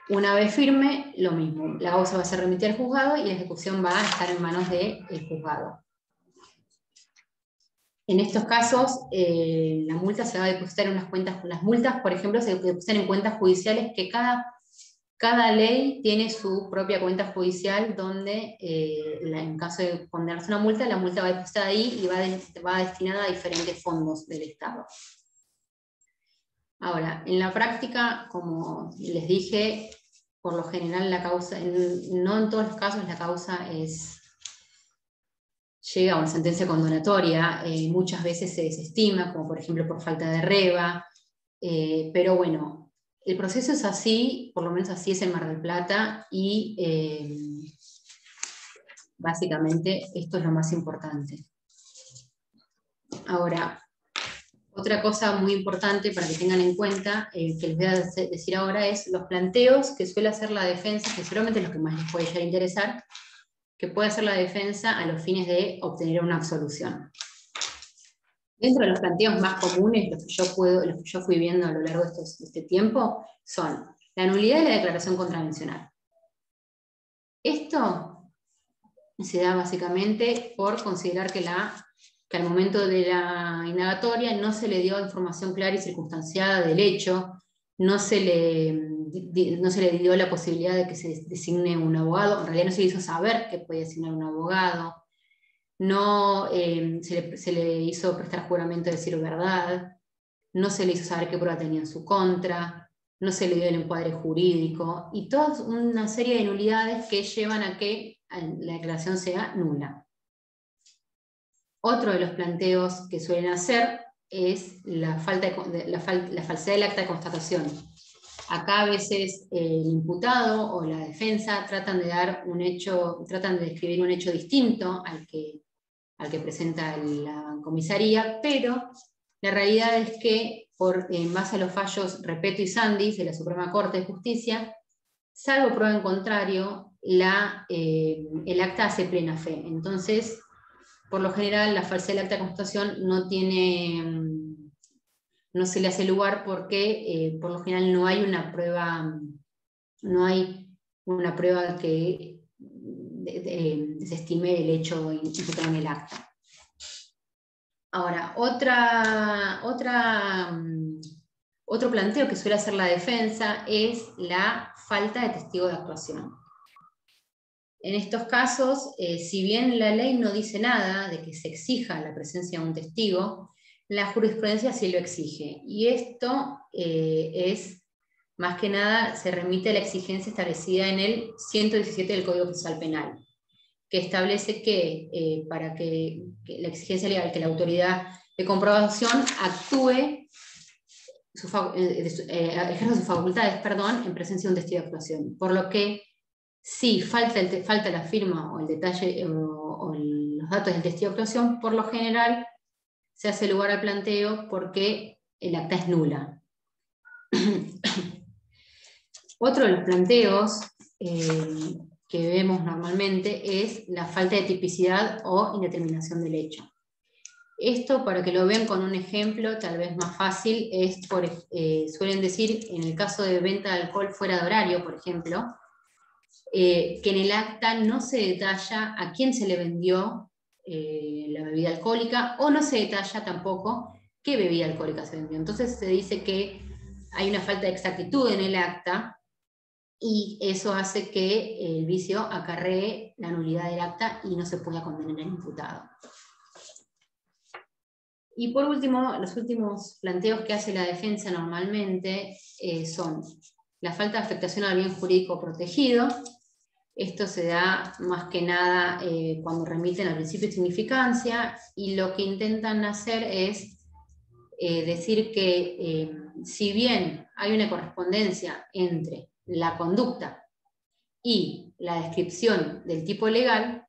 Una vez firme, lo mismo. La causa va a ser remitida al juzgado y la ejecución va a estar en manos del juzgado. En estos casos, la multa se va a depositar en unas cuentas. Las multas, por ejemplo, se depositan en cuentas judiciales que cada ley tiene su propia cuenta judicial donde, en caso de condenarse una multa, la multa va depositada ahí y va destinada a diferentes fondos del Estado. Ahora, en la práctica, como les dije, por lo general la causa, no en todos los casos la causa llega a una sentencia condenatoria, muchas veces se desestima, como por ejemplo por falta de reba, pero bueno, el proceso es así, por lo menos así es en Mar del Plata, y básicamente esto es lo más importante. Ahora, otra cosa muy importante para que tengan en cuenta, que les voy a decir ahora, es los planteos que suele hacer la defensa, que seguramente es lo que más les puede llegar a interesar, que puede hacer la defensa a los fines de obtener una absolución. Dentro de los planteos más comunes, los que yo fui viendo a lo largo de este tiempo, son la nulidad de la declaración contravencional. Esto se da básicamente por considerar que al momento de la indagatoria no se le dio información clara y circunstanciada del hecho, no se le dio la posibilidad de que se designe un abogado, en realidad no se le hizo saber que podía designar un abogado, no se le hizo prestar juramento de decir verdad, no se le hizo saber qué prueba tenía en su contra, no se le dio el encuadre jurídico, y toda una serie de nulidades que llevan a que la declaración sea nula. Otro de los planteos que suelen hacer es la falsedad del acta de constatación. Acá a veces el imputado o la defensa tratan de describir un hecho distinto al que presenta la comisaría, pero la realidad es que en base a los fallos Repetto y Sandis de la Suprema Corte de Justicia, salvo prueba en contrario, el acta hace plena fe. Entonces, por lo general, la falsedad del acta de constatación no se le hace lugar porque por lo general no hay una prueba que desestime el hecho imputado en el acta. Ahora, otro planteo que suele hacer la defensa es la falta de testigo de actuación. En estos casos, si bien la ley no dice nada de que se exija la presencia de un testigo, la jurisprudencia sí lo exige. Y esto más que nada, se remite a la exigencia establecida en el 117 del Código Procesal Penal, que establece que para que la exigencia legal, que la autoridad de comprobación ejerza sus facultades, en presencia de un testigo de actuación. Por lo que, si falta la firma o el detalle o los datos del testigo de actuación, por lo general se hace lugar al planteo porque el acta es nula. Otro de los planteos que vemos normalmente es la falta de tipicidad o indeterminación del hecho. Esto, para que lo vean con un ejemplo tal vez más fácil, es suelen decir, en el caso de venta de alcohol fuera de horario, por ejemplo, que en el acta no se detalla a quién se le vendió la bebida alcohólica, o no se detalla tampoco qué bebida alcohólica se vendió. Entonces se dice que hay una falta de exactitud en el acta, y eso hace que el vicio acarree la nulidad del acta y no se pueda condenar al imputado. Y por último, los últimos planteos que hace la defensa normalmente son la falta de afectación al bien jurídico protegido. Esto se da más que nada cuando remiten al principio de significancia, y lo que intentan hacer es decir que si bien hay una correspondencia entre la conducta y la descripción del tipo legal,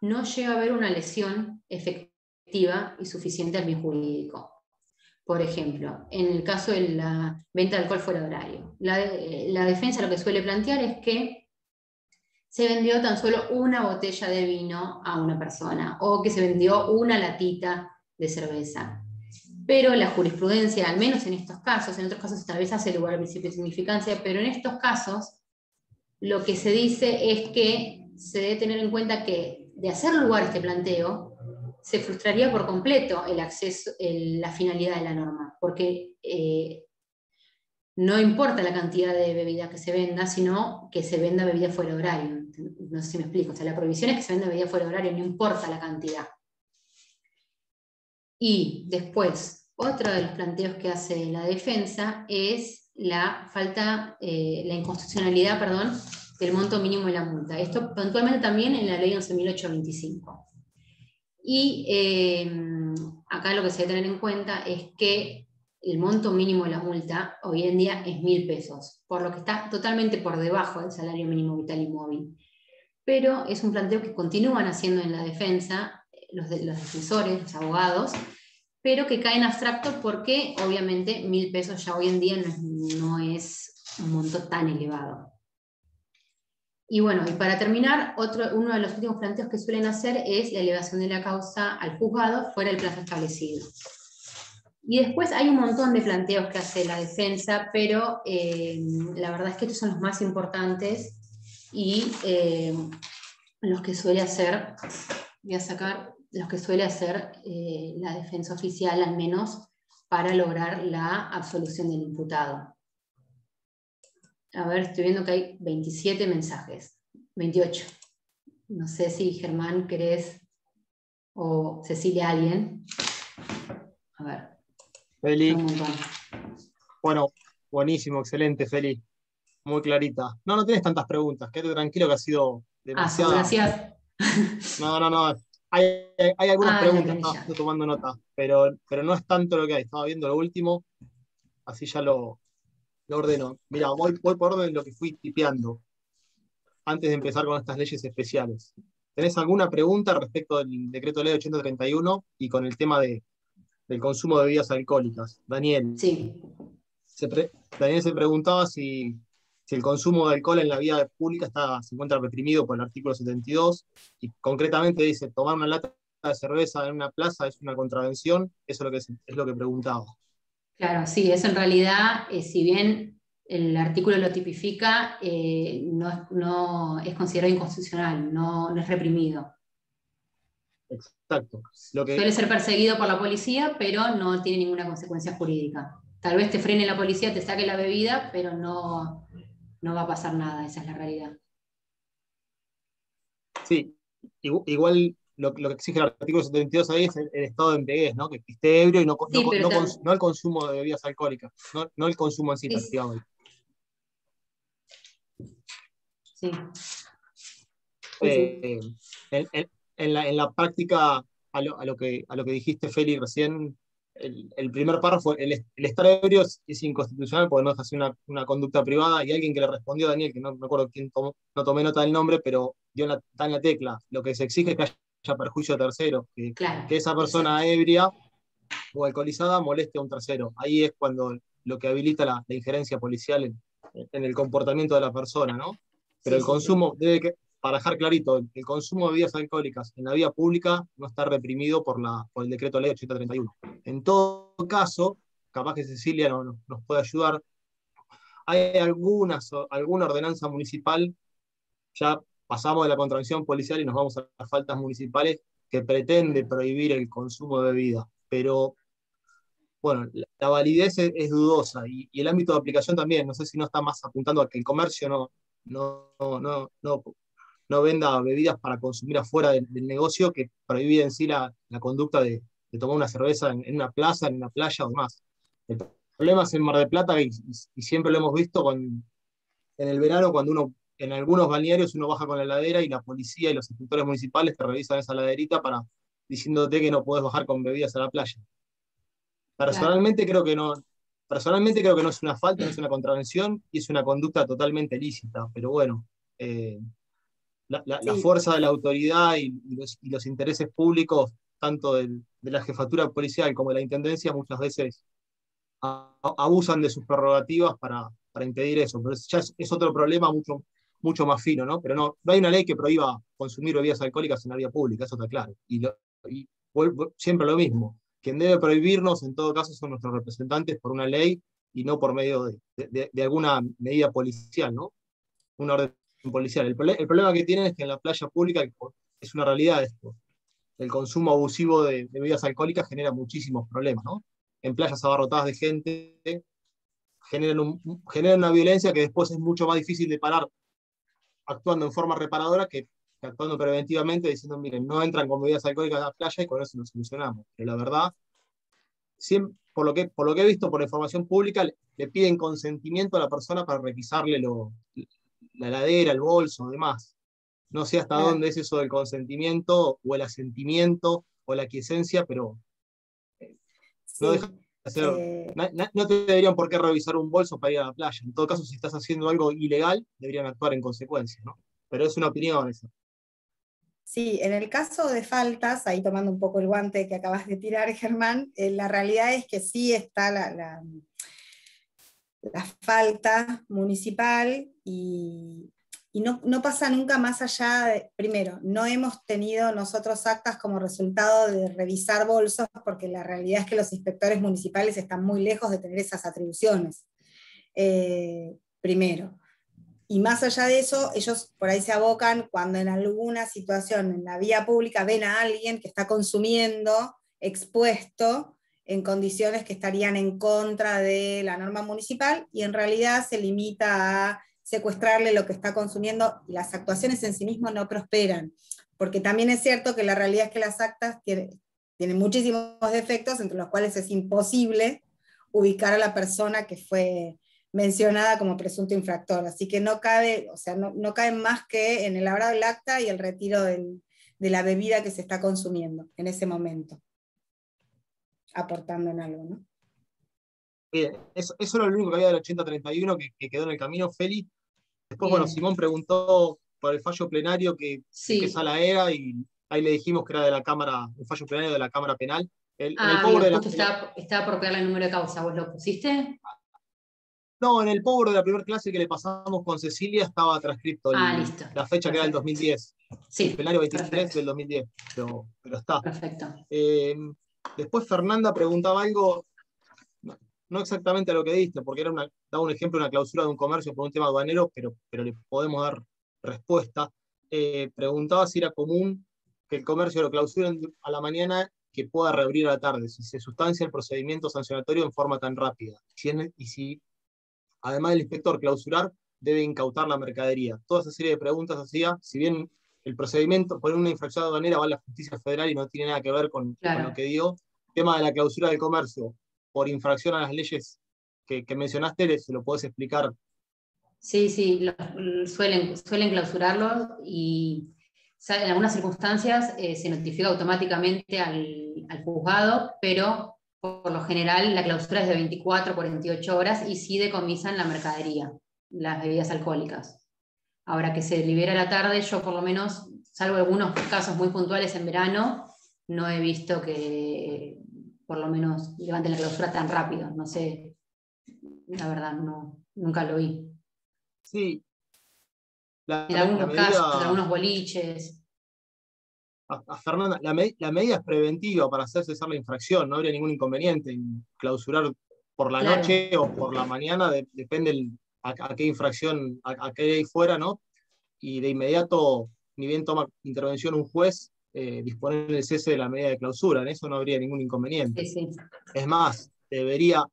no llega a haber una lesión efectiva y suficiente al bien jurídico. Por ejemplo, en el caso de la venta de alcohol fuera de horario, la defensa lo que suele plantear es que se vendió tan solo una botella de vino a una persona, o que se vendió una latita de cerveza. Pero la jurisprudencia, al menos en estos casos, en otros casos tal vez hace lugar al principio de significancia, pero en estos casos lo que se dice es que se debe tener en cuenta que, de hacer lugar a este planteo, se frustraría por completo el acceso, la finalidad de la norma, porque no importa la cantidad de bebida que se venda, sino que se venda bebida fuera de horario. No sé si me explico. O sea, la prohibición es que se venda bebida fuera de horario, no importa la cantidad. Y después, otro de los planteos que hace la defensa es la inconstitucionalidad, perdón, del monto mínimo de la multa. Esto puntualmente también en la ley 11.825. Y acá lo que se debe tener en cuenta es que el monto mínimo de la multa hoy en día es 1.000 pesos, por lo que está totalmente por debajo del salario mínimo vital y móvil. Pero es un planteo que continúan haciendo en la defensa los defensores, los abogados, pero que cae en abstracto porque obviamente 1.000 pesos ya hoy en día no es un monto tan elevado. Y bueno, y para terminar, uno de los últimos planteos que suelen hacer es la elevación de la causa al juzgado fuera del plazo establecido. Y después hay un montón de planteos que hace la defensa, pero la verdad es que estos son los más importantes y los que suele hacer, voy a sacar los que suele hacer la defensa oficial, al menos para lograr la absolución del imputado. A ver, estoy viendo que hay 27 mensajes, 28. No sé si Germán querés, o Cecilia, alguien. A ver. Feli. Un montón. Bueno, buenísimo, excelente, Feli. Muy clarita. No tienes tantas preguntas, quédate tranquilo que ha sido demasiado. Gracias. No. Hay algunas preguntas, ya. estoy tomando nota, pero no es tanto lo que hay. Estaba viendo lo último, así ya lo ordeno. Mira, voy por orden de lo que fui tipeando antes de empezar con estas leyes especiales. ¿Tenés alguna pregunta respecto del decreto de ley 831 y con el tema del consumo de bebidas alcohólicas? Daniel. Sí. Daniel se preguntaba si el consumo de alcohol en la vía pública se encuentra reprimido por el artículo 72, y concretamente dice, tomar una lata de cerveza en una plaza es una contravención. Eso es lo que preguntaba. Claro, sí, eso en realidad, si bien el artículo lo tipifica, no es considerado inconstitucional, no es reprimido. Exacto. Suele ser perseguido por la policía, pero no tiene ninguna consecuencia jurídica. Tal vez te frene la policía, te saque la bebida, pero no va a pasar nada, esa es la realidad. Sí, igual lo que exige el artículo 72 ahí es el estado de embriaguez, ¿no? Que esté ebrio y no el consumo de bebidas alcohólicas, no el consumo en sí, prácticamente. Sí. En la práctica, a lo que dijiste, Feli, recién, el primer párrafo, el estar ebrio es inconstitucional porque no deja ser una conducta privada, y alguien que le respondió, Daniel, que no me acuerdo quién no tomé nota del nombre, pero está en la tecla. Lo que se exige es que haya perjuicio a terceros, que esa persona ebria o alcoholizada moleste a un tercero. Ahí es cuando lo que habilita la injerencia policial en el comportamiento de la persona, ¿no? Pero el consumo para dejar clarito, el consumo de bebidas alcohólicas en la vía pública no está reprimido por el decreto ley 8031. En todo caso, capaz que Cecilia nos puede ayudar, hay alguna ordenanza municipal, ya pasamos de la contravención policial y nos vamos a las faltas municipales, que pretende prohibir el consumo de bebidas, pero bueno, la validez es dudosa y el ámbito de aplicación también. No sé si no está más apuntando a que el comercio no venda bebidas para consumir afuera del negocio, que prohibir en sí la conducta de tomar una cerveza en una plaza, en una playa o demás. El problema es en Mar del Plata y siempre lo hemos visto en el verano, cuando en algunos balnearios uno baja con la heladera y la policía y los inspectores municipales te revisan esa heladerita diciéndote que no podés bajar con bebidas a la playa. Claro. Personalmente creo que no es una falta, no es una contravención y es una conducta totalmente lícita, pero bueno, eh, la Sí, fuerza de la autoridad y los intereses públicos, tanto de la jefatura policial como de la intendencia, muchas veces abusan de sus prerrogativas para impedir eso, pero ya es otro problema mucho más fino, ¿no? Pero no hay una ley que prohíba consumir bebidas alcohólicas en la vía pública, eso está claro. Y siempre lo mismo. Quien debe prohibirnos, en todo caso, son nuestros representantes por una ley y no por medio de alguna medida policial, ¿no? Una orden policial. El problema que tienen es que en la playa pública es una realidad esto. El consumo abusivo de bebidas alcohólicas genera muchísimos problemas, ¿no? En playas abarrotadas de gente generan una violencia que después es mucho más difícil de parar actuando en forma reparadora que actuando preventivamente, diciendo, miren, no entran con bebidas alcohólicas a la playa y con eso lo solucionamos. Pero la verdad, por lo que he visto por la información pública, le piden consentimiento a la persona para requisarle la heladera, el bolso, demás. No sé hasta claro. dónde es eso del consentimiento o el asentimiento o la aquiescencia, pero no deja Sí. de ser. No te deberían por qué revisar un bolso para ir a la playa. En todo caso, si estás haciendo algo ilegal, deberían actuar en consecuencia, ¿no? Pero es una opinión esa. Sí, en el caso de faltas, ahí tomando un poco el guante que acabas de tirar, Germán, la realidad es que sí está la falta municipal y no pasa nunca más allá de, primero, no hemos tenido nosotros actas como resultado de revisar bolsos, porque la realidad es que los inspectores municipales están muy lejos de tener esas atribuciones. Primero. Y más allá de eso, ellos por ahí se abocan cuando en alguna situación en la vía pública ven a alguien que está consumiendo expuesto en condiciones que estarían en contra de la norma municipal y en realidad se limita a secuestrarle lo que está consumiendo y las actuaciones en sí mismas no prosperan. Porque también es cierto que la realidad es que las actas tienen muchísimos defectos, entre los cuales es imposible ubicar a la persona que fue mencionada como presunto infractor. Así que no cabe, o sea, no cabe más que en el labrado del acta y el retiro de la bebida que se está consumiendo en ese momento, aportando en algo, ¿no? Bien, eso era lo único que había del 8031 que quedó en el camino, Feli. Después, bueno, Bien. Simón preguntó por el fallo plenario de qué Sí. sala era y ahí le dijimos que era de la Cámara, un fallo plenario de la Cámara Penal. En el Ah, Power bien, de justo estaba por crear el número de causa. ¿Vos lo pusiste? no, en el Power de la primera clase que le pasamos con Cecilia estaba transcripto Ah, listo. la fecha que era el Perfecto. 2010, el Sí, plenario 23 perfecto. del 2010, pero está. Perfecto. Eh, Después Fernanda preguntaba algo, no exactamente a lo que diste, porque daba un ejemplo de una clausura de un comercio por un tema aduanero, pero le podemos dar respuesta. Preguntaba si era común que el comercio lo clausuren a la mañana, que pueda reabrir a la tarde, si se sustancia el procedimiento sancionatorio en forma tan rápida, y si además del inspector clausurar, debe incautar la mercadería. Toda esa serie de preguntas hacía, si bien el procedimiento por una infracción aduanera va a la justicia federal y no tiene nada que ver con lo Claro. que dio, el tema de la clausura del comercio por infracción a las leyes que mencionaste, se lo podés explicar. Sí, sí, suelen clausurarlo y en algunas circunstancias se notifica automáticamente al juzgado, pero por lo general la clausura es de 24 a 48 horas y sí decomisan la mercadería, las bebidas alcohólicas. Ahora que se libera a la tarde, yo por lo menos, salvo algunos casos muy puntuales en verano, no he visto que por lo menos levanten la clausura tan rápido. No sé, la verdad, no, nunca lo vi. Sí, En algunos casos, en algunos boliches. A Fernanda, la medida es preventiva para hacer cesar la infracción, no habría ningún inconveniente en clausurar por la Claro. noche o por la mañana, depende a qué infracción, a qué ley fuera, ¿no? Y de inmediato, ni bien toma intervención un juez, disponer el cese de la medida de clausura, en eso no habría ningún inconveniente. Sí, sí. Es más, debería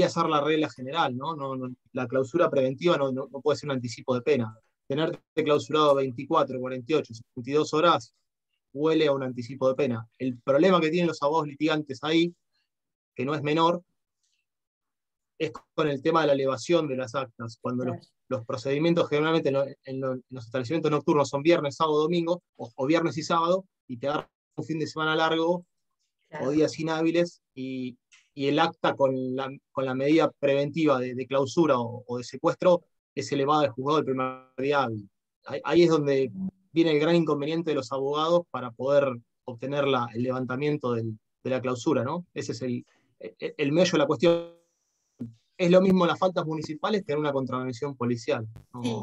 ser la regla general, ¿no? La clausura preventiva no puede ser un anticipo de pena. Tenerte clausurado 24, 48, 72 horas huele a un anticipo de pena. El problema que tienen los abogados litigantes ahí, que no es menor, es con el tema de la elevación de las actas. Cuando Claro. los procedimientos generalmente en los establecimientos nocturnos son viernes, sábado, domingo, o viernes y sábado, y te agarran un fin de semana largo, Claro. o días inhábiles, y el acta con la medida preventiva de clausura o de secuestro es elevada al juzgado del primer día hábil. Ahí es donde viene el gran inconveniente de los abogados para poder obtener el levantamiento de la clausura, ¿no? Ese es el meollo de la cuestión. Es lo mismo en las faltas municipales que en una contravención policial, ¿no? Sí.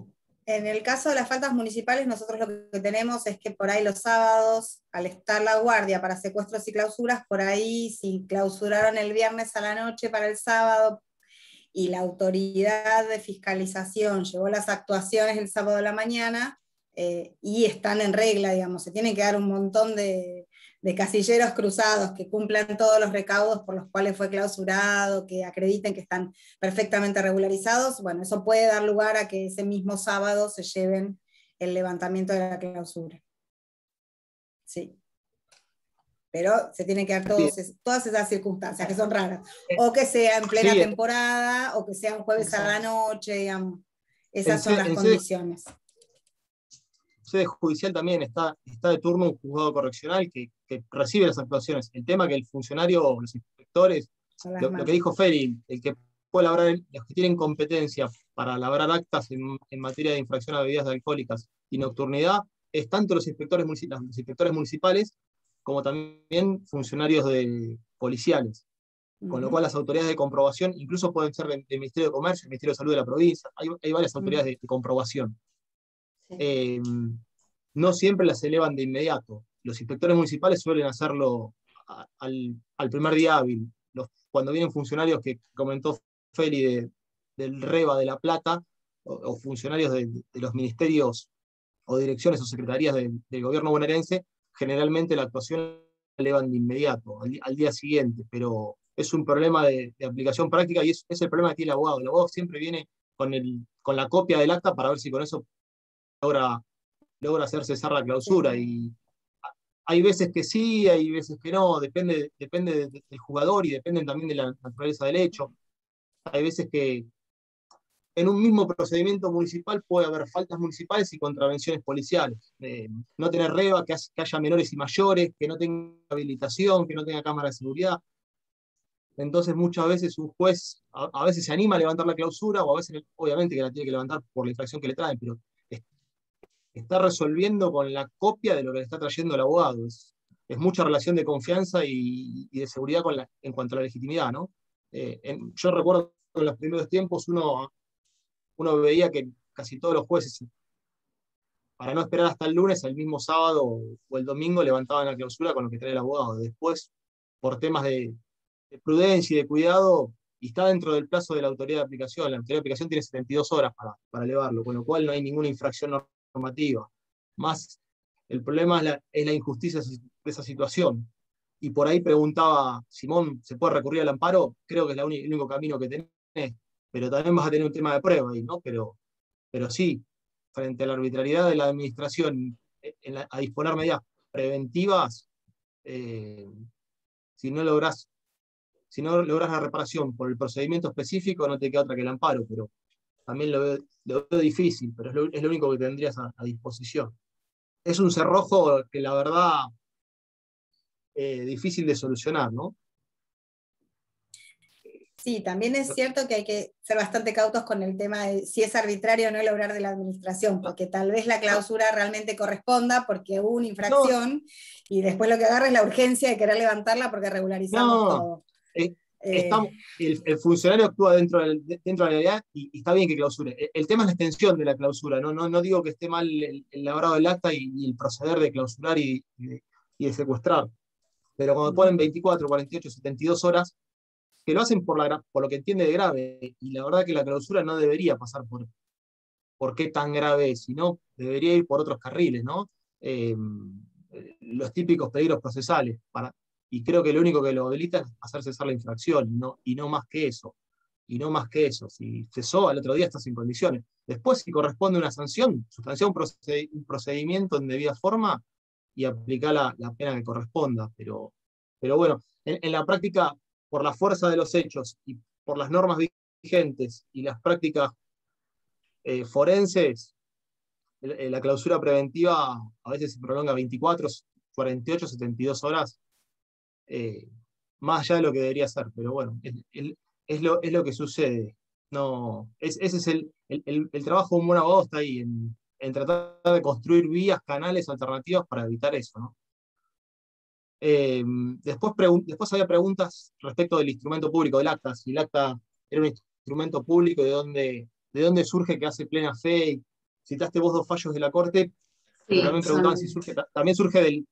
En el caso de las faltas municipales, nosotros lo que tenemos es que por ahí los sábados, al estar la guardia para secuestros y clausuras, por ahí si clausuraron el viernes a la noche para el sábado y la autoridad de fiscalización llevó las actuaciones el sábado a la mañana y están en regla, digamos, se tienen que dar un montón de casilleros cruzados que cumplan todos los recaudos por los cuales fue clausurado, que acrediten que están perfectamente regularizados. Bueno, eso puede dar lugar a que ese mismo sábado se lleven el levantamiento de la clausura. Sí. Pero se tienen que dar todas esas circunstancias que son raras. O que sea en plena temporada, o que sea un jueves a la noche, digamos. Esas son las condiciones. Sede judicial también está de turno un juzgado correccional que recibe las actuaciones. El tema que el funcionario, los inspectores, lo que dijo Feli, el que puede labrar, los que tienen competencia para labrar actas en materia de infracción a bebidas alcohólicas y nocturnidad, es tanto los inspectores municipales como también funcionarios policiales. Con lo cual las autoridades de comprobación incluso pueden ser del Ministerio de Comercio, del Ministerio de Salud de la provincia, hay varias autoridades de comprobación. Sí. No siempre las elevan de inmediato. Los inspectores municipales suelen hacerlo al primer día hábil. Cuando vienen funcionarios que comentó Feli del REBA de La Plata, o funcionarios de los ministerios o direcciones o secretarías del gobierno bonaerense, generalmente la actuación la elevan de inmediato, al día siguiente, pero es un problema de aplicación práctica y es el problema que tiene el abogado. El abogado siempre viene con la copia del acta para ver si con eso logra hacer cesar la clausura. Y hay veces que sí, hay veces que no, depende del jugador y depende también de la naturaleza del hecho. Hay veces que en un mismo procedimiento municipal puede haber faltas municipales y contravenciones policiales. No tener reba, que haya menores y mayores, que no tenga habilitación, que no tenga cámara de seguridad. Entonces muchas veces un juez a veces se anima a levantar la clausura, o a veces obviamente que la tiene que levantar por la infracción que le traen, pero está resolviendo con la copia de lo que le está trayendo el abogado. Es mucha relación de confianza y de seguridad en cuanto a la legitimidad, ¿no? Yo recuerdo que en los primeros tiempos uno veía que casi todos los jueces, para no esperar hasta el lunes, el mismo sábado o el domingo levantaban la clausura con lo que trae el abogado. Después, por temas de prudencia y de cuidado, y está dentro del plazo de la autoridad de aplicación. La autoridad de aplicación tiene 72 horas para elevarlo, con lo cual no hay ninguna infracción normativa. Más el problema es la injusticia de esa situación. Y por ahí preguntaba Simón, ¿se puede recurrir al amparo? Creo que es el único camino que tenés, pero también vas a tener un tema de prueba ahí, ¿no? Pero sí, frente a la arbitrariedad de la administración a disponer medidas preventivas, si no lográs la reparación por el procedimiento específico, no te queda otra que el amparo, pero también lo veo difícil, pero es lo único que tendrías a disposición. Es un cerrojo que la verdad difícil de solucionar, ¿no? Sí, también es cierto que hay que ser bastante cautos con el tema de si es arbitrario o no el obrar de la administración, porque tal vez la clausura realmente corresponda porque hubo una infracción y después lo que agarra es la urgencia de querer levantarla porque regularizamos todo. El funcionario actúa dentro de la legalidad y está bien que clausure. El tema es la extensión de la clausura. No digo que esté mal el elaborado del acta y el proceder de clausurar y de secuestrar. Pero cuando ponen 24, 48, 72 horas, que lo hacen por lo que entiende de grave. Y la verdad que la clausura no debería pasar por qué tan grave es, sino debería ir por otros carriles, ¿no? Los típicos peligros procesales. Y creo que lo único que lo habilita es hacer cesar la infracción, y no más que eso. Y no más que eso. Si cesó, al otro día está sin condiciones. Después, si corresponde una sanción, sustancia un procedimiento en debida forma y aplicar la pena que corresponda. Pero bueno, en la práctica, por la fuerza de los hechos y por las normas vigentes y las prácticas forenses, la clausura preventiva a veces se prolonga 24, 48, 72 horas, más allá de lo que debería ser, pero bueno, es lo que sucede. No, ese es el trabajo de un buen abogado, está ahí, en tratar de construir vías, canales alternativas para evitar eso, ¿no? Después había preguntas respecto del instrumento público, del acta, si el acta era un instrumento público, de dónde surge que hace plena fe. Citaste vos 2 fallos de la Corte, pero Sí, también preguntaban si también surge del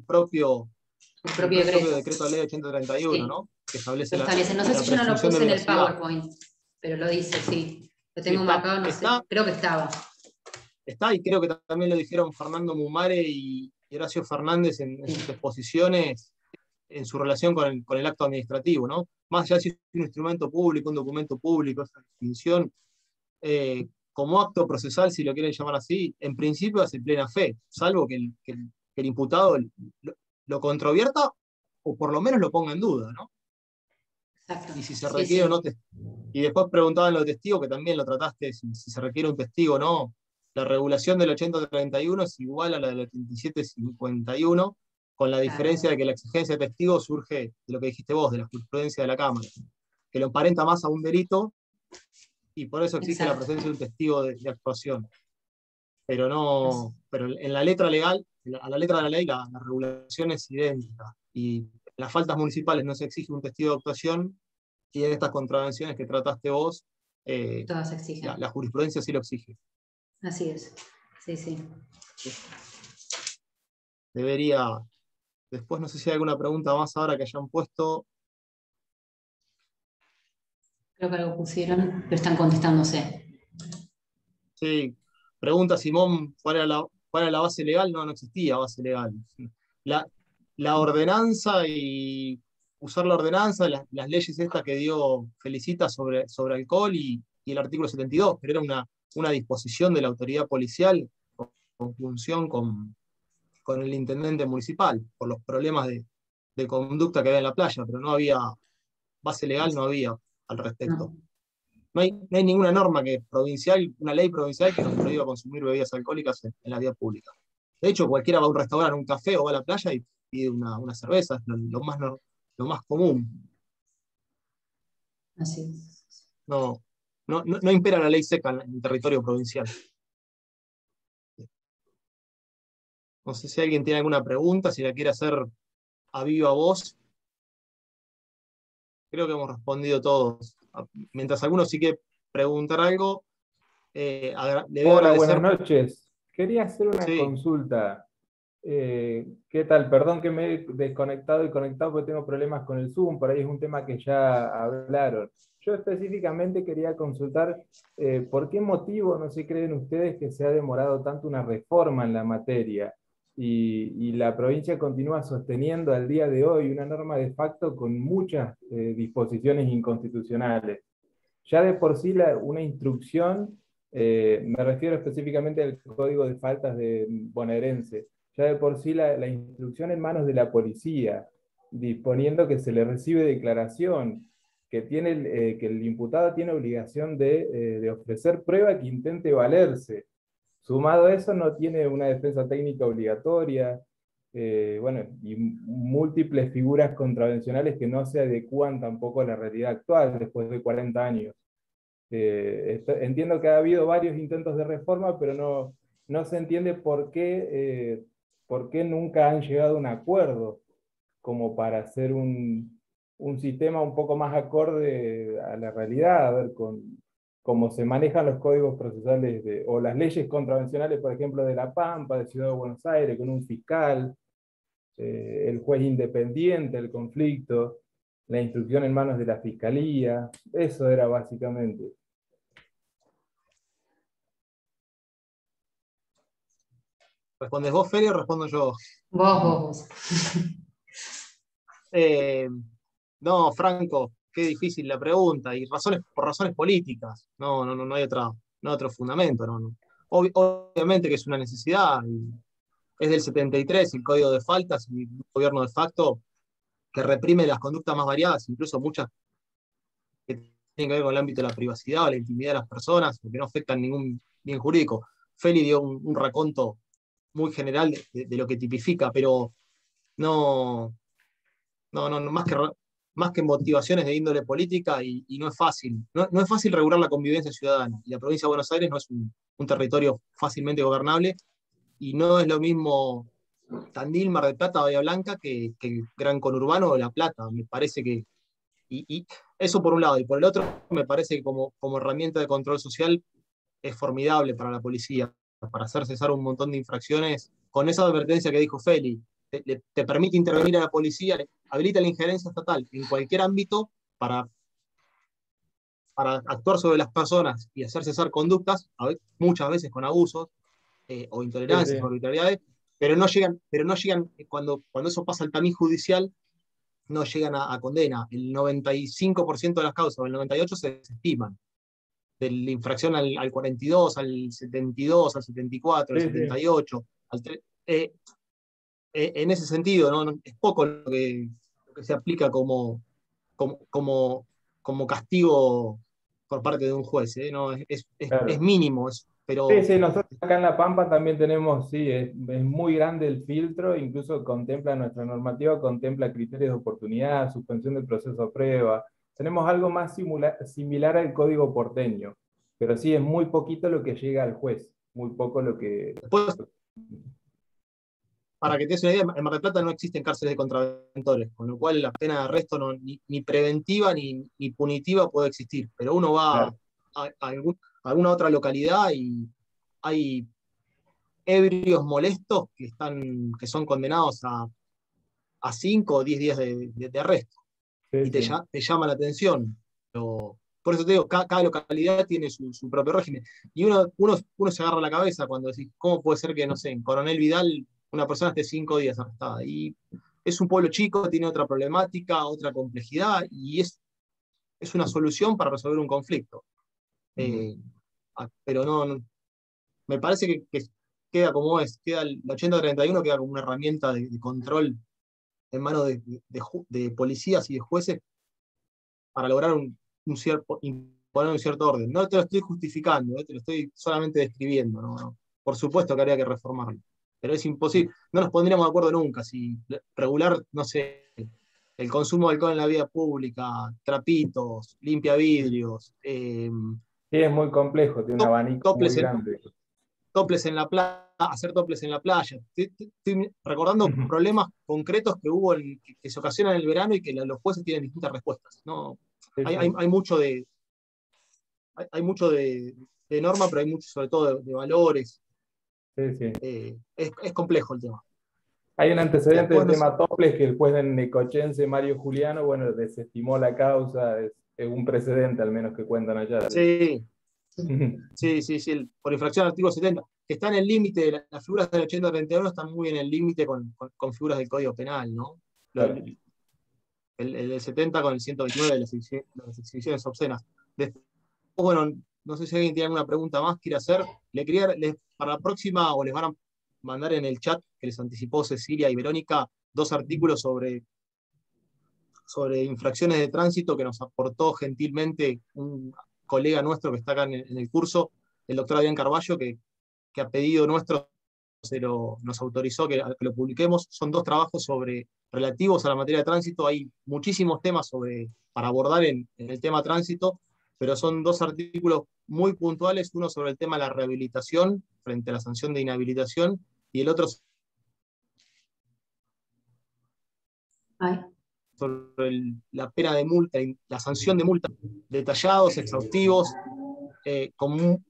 propio decreto de ley 8031, sí, ¿no? Que establece lo establece. No sé la si yo no lo presunción de puse en el veracidad. PowerPoint, pero lo dice, sí. Lo Sí, tengo marcado, no sé, creo que estaba. Está, y creo que también lo dijeron Fernando Mumare y Horacio Fernández en sus exposiciones en su relación con el acto administrativo, ¿no? Más allá de si es un instrumento público, un documento público, esa distinción, como acto procesal, si lo quieren llamar así, en principio hace plena fe, salvo que el imputado lo controvierta o por lo menos lo ponga en duda, ¿no? Exacto. Y si se requiere o no. Y después preguntaban los testigos, que también lo trataste, si se requiere un testigo o no. La regulación del 8031 es igual a la del 8751, con la diferencia de que la exigencia de testigo surge de lo que dijiste vos, de la jurisprudencia de la Cámara, que lo emparenta más a un delito y por eso exige la presencia de un testigo de actuación. Pero en la letra legal, a la letra de la ley, la regulación es idéntica. Y en las faltas municipales no se exige un testigo de actuación, y en estas contravenciones que trataste vos, todas exigen. La jurisprudencia sí lo exige. Así es, sí. Debería. Después no sé si hay alguna pregunta más ahora que hayan puesto. Creo que algo pusieron, pero están contestándose. Sí, pregunta Simón, ¿cuál era la base legal? No existía base legal. La ordenanza y usar la ordenanza, las leyes estas que dio Felicita sobre alcohol y el artículo 72, pero era una disposición de la autoridad policial en conjunción con el intendente municipal, por los problemas de conducta que había en la playa, pero no había base legal, no había al respecto. No hay ninguna norma provincial, una ley provincial que nos prohíba consumir bebidas alcohólicas en la vía pública. De hecho, cualquiera va a un restaurante, a un café o va a la playa y pide una cerveza, es lo más común. Así es. No impera la ley seca en el territorio provincial. No sé si alguien tiene alguna pregunta, si la quiere hacer a viva voz. Creo que hemos respondido todos. Mientras alguno sí quiere preguntar algo, le voy a Hola, agradecer. buenas noches. Quería hacer una consulta. ¿Qué tal? Perdón que me he desconectado y conectado porque tengo problemas con el Zoom, por ahí es un tema que ya hablaron. Yo específicamente quería consultar por qué motivo no se creen ustedes que se ha demorado tanto una reforma en la materia y la provincia continúa sosteniendo al día de hoy una norma de facto con muchas disposiciones inconstitucionales. Ya de por sí una instrucción, me refiero específicamente al Código de Faltas bonaerense, ya de por sí la instrucción en manos de la policía, disponiendo que se le recibe declaración, que el imputado tiene obligación de ofrecer prueba que intente valerse. Sumado a eso, no tiene una defensa técnica obligatoria, y múltiples figuras contravencionales que no se adecúan tampoco a la realidad actual después de 40 años. Entiendo que ha habido varios intentos de reforma, pero no se entiende por qué nunca han llegado a un acuerdo como para hacer un sistema un poco más acorde a la realidad, a ver cómo se manejan los códigos procesales o las leyes contravencionales, por ejemplo, de La Pampa, de Ciudad de Buenos Aires, con un fiscal, el juez independiente, el conflicto, la instrucción en manos de la fiscalía. Eso era básicamente. ¿Respondes vos, Feli, o respondo yo? Vos. No, Franco, qué difícil la pregunta, y por razones políticas. No hay otro fundamento. No. Obviamente que es una necesidad. Es del 73 el Código de Faltas y un gobierno de facto que reprime las conductas más variadas, incluso muchas que tienen que ver con el ámbito de la privacidad o la intimidad de las personas, porque no afectan ningún bien jurídico. Feli dio un raconto muy general de lo que tipifica, pero no, más que motivaciones de índole política, y no es fácil. No es fácil regular la convivencia ciudadana, y la provincia de Buenos Aires no es un territorio fácilmente gobernable, y no es lo mismo Tandil, Mar del Plata, Bahía Blanca, que el gran conurbano de La Plata. Me parece que, y eso por un lado, y por el otro, me parece que como herramienta de control social es formidable para la policía, para hacer cesar un montón de infracciones, con esa advertencia que dijo Feli. Te permite intervenir a la policía, habilita la injerencia estatal en cualquier ámbito para actuar sobre las personas y hacer cesar conductas, muchas veces con abusos o intolerancias, Sí. o arbitrariedades, pero no llegan cuando eso pasa al tamiz judicial, no llegan a condena. El 95% de las causas, o el 98%, se desestiman. De la infracción al 42, al 72, al 74, al 78, en ese sentido, ¿no? Es poco lo que se aplica como castigo por parte de un juez, ¿eh? No, Claro. es mínimo, pero... Sí, nosotros acá en La Pampa también tenemos, sí, es muy grande el filtro, incluso contempla nuestra normativa, contempla criterios de oportunidad, suspensión del proceso a prueba. Tenemos algo más similar al código porteño, pero sí es muy poquito lo que llega al juez, muy poco lo que... Después, para que te des una idea, en Mar del Plata no existen cárceles de contraventores, con lo cual la pena de arresto ni preventiva ni punitiva puede existir. Pero uno va a alguna otra localidad y hay ebrios molestos que son condenados a 5 o 10 días de arresto. Sí, y te llama la atención. Por eso te digo, cada localidad tiene su propio régimen. Y uno se agarra la cabeza cuando decís, ¿cómo puede ser que, no sé, en Coronel Vidal una persona esté 5 días arrestada? Y es un pueblo chico, tiene otra problemática, otra complejidad, y es una solución para resolver un conflicto. Pero no, me parece que queda como es, queda el 80-31 queda como una herramienta de control en manos de policías y de jueces para lograr imponer un cierto orden. No te lo estoy justificando, te lo estoy solamente describiendo. ¿No? Por supuesto que habría que reformarlo, pero es imposible. No nos pondríamos de acuerdo nunca si regular, no sé, el consumo de alcohol en la vía pública, trapitos, limpia vidrios. Sí, es muy complejo, tiene un abanico muy grande. Toples en la playa, hacer toples en la playa. Estoy recordando problemas concretos que hubo que se ocasionan en el verano y que los jueces tienen distintas respuestas. ¿No? Hay mucho de norma, pero hay mucho sobre todo de valores. Es complejo el tema. Hay un antecedente del tema toples que el juez necochense Mario Juliano, bueno, desestimó la causa, es un precedente al menos que cuentan allá. Sí, por infracción al artículo 70, que está en el límite, las figuras del 80-31 están muy en el límite con figuras del Código Penal, ¿no? Claro. El 70 con el 129 de las exhibiciones obscenas. Después, bueno, no sé si alguien tiene alguna pregunta más, quiere hacer. Para la próxima, o les van a mandar en el chat que les anticipó Cecilia y Verónica, 2 artículos sobre infracciones de tránsito que nos aportó gentilmente un colega nuestro que está acá en el curso, el doctor Adrián Carballo, que a pedido nuestro nos autorizó que lo publiquemos. Son 2 trabajos relativos a la materia de tránsito. Hay muchísimos temas para abordar en el tema tránsito, pero son 2 artículos muy puntuales, uno sobre el tema de la rehabilitación frente a la sanción de inhabilitación, y el otro sobre la pena de multa, la sanción de multa, detallados, exhaustivos, con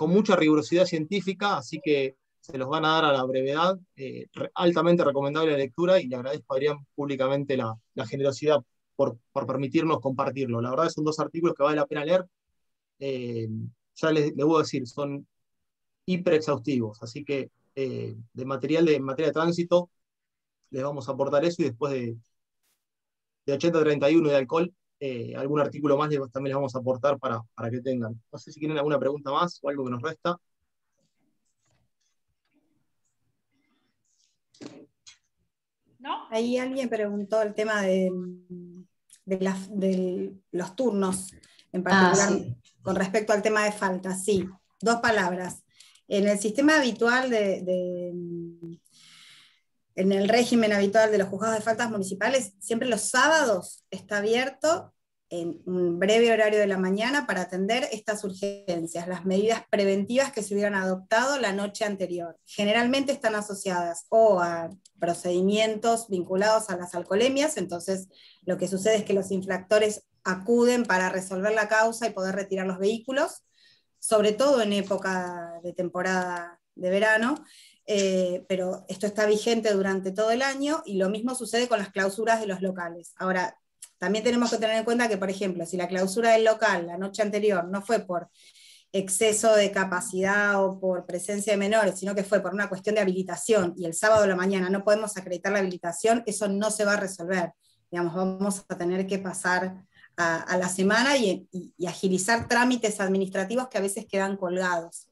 mucha rigurosidad científica, así que se los van a dar a la brevedad, altamente recomendable la lectura, y le agradezco a Adrián públicamente la generosidad por permitirnos compartirlo. La verdad que son 2 artículos que vale la pena leer. Ya les voy a decir, son hiper exhaustivos, así que en materia de tránsito les vamos a aportar eso, y después de 80-31 y de alcohol, algún artículo más también les vamos a aportar para que tengan. No sé si tienen alguna pregunta más o algo que nos resta. ¿No? Ahí alguien preguntó el tema de los turnos, en particular sí. con respecto al tema de faltas. Sí, 2 palabras. En el sistema habitual en el régimen habitual de los juzgados de faltas municipales, siempre los sábados está abierto en un breve horario de la mañana para atender estas urgencias, las medidas preventivas que se hubieran adoptado la noche anterior. Generalmente están asociadas o a procedimientos vinculados a las alcoholemias, entonces lo que sucede es que los infractores acuden para resolver la causa y poder retirar los vehículos, sobre todo en época de temporada de verano, pero esto está vigente durante todo el año, y lo mismo sucede con las clausuras de los locales. Ahora, también tenemos que tener en cuenta que, por ejemplo, si la clausura del local la noche anterior no fue por exceso de capacidad o por presencia de menores, sino que fue por una cuestión de habilitación, y el sábado a la mañana no podemos acreditar la habilitación, eso no se va a resolver. Digamos, vamos a tener que pasar a la semana y agilizar trámites administrativos que a veces quedan colgados.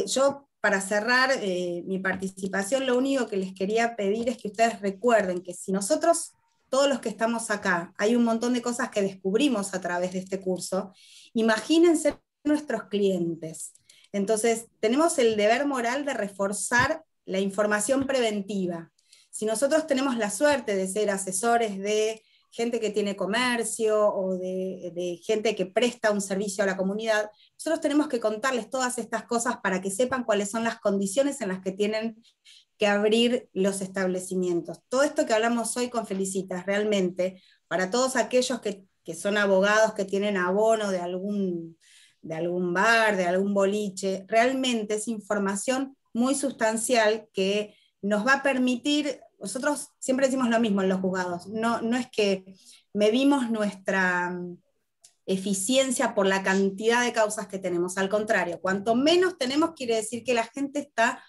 Yo, para cerrar mi participación, lo único que les quería pedir es que ustedes recuerden que si nosotros, todos los que estamos acá, hay un montón de cosas que descubrimos a través de este curso, imagínense nuestros clientes. Entonces, tenemos el deber moral de reforzar la información preventiva. Si nosotros tenemos la suerte de ser asesores de gente que tiene comercio o de gente que presta un servicio a la comunidad, nosotros tenemos que contarles todas estas cosas para que sepan cuáles son las condiciones en las que tienen que abrir los establecimientos. Todo esto que hablamos hoy con Felicitas, realmente, para todos aquellos que son abogados, que tienen abono de algún bar, de algún boliche, realmente es información muy sustancial que nos va a permitir. Nosotros siempre decimos lo mismo en los juzgados, no es que medimos nuestra eficiencia por la cantidad de causas que tenemos, al contrario, cuanto menos tenemos quiere decir que la gente está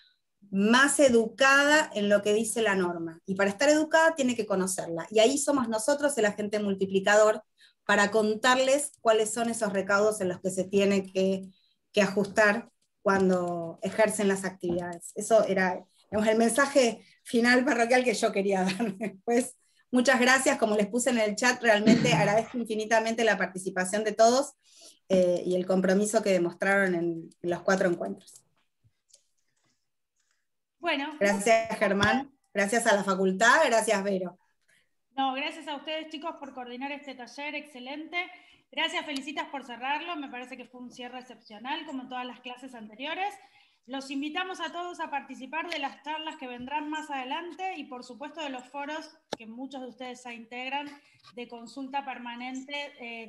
más educada en lo que dice la norma, y para estar educada tiene que conocerla, y ahí somos nosotros el agente multiplicador para contarles cuáles son esos recaudos en los que se tiene que ajustar cuando ejercen las actividades. Eso era, digamos, el mensaje final parroquial que yo quería dar. Después, muchas gracias, como les puse en el chat, realmente agradezco infinitamente la participación de todos y el compromiso que demostraron en los 4 encuentros. Bueno. Gracias, Germán. Gracias a la facultad. Gracias, Vero. No, gracias a ustedes, chicos, por coordinar este taller, excelente. Gracias, Felicitas, por cerrarlo. Me parece que fue un cierre excepcional, como en todas las clases anteriores. Los invitamos a todos a participar de las charlas que vendrán más adelante y, por supuesto, de los foros que muchos de ustedes se integran de consulta permanente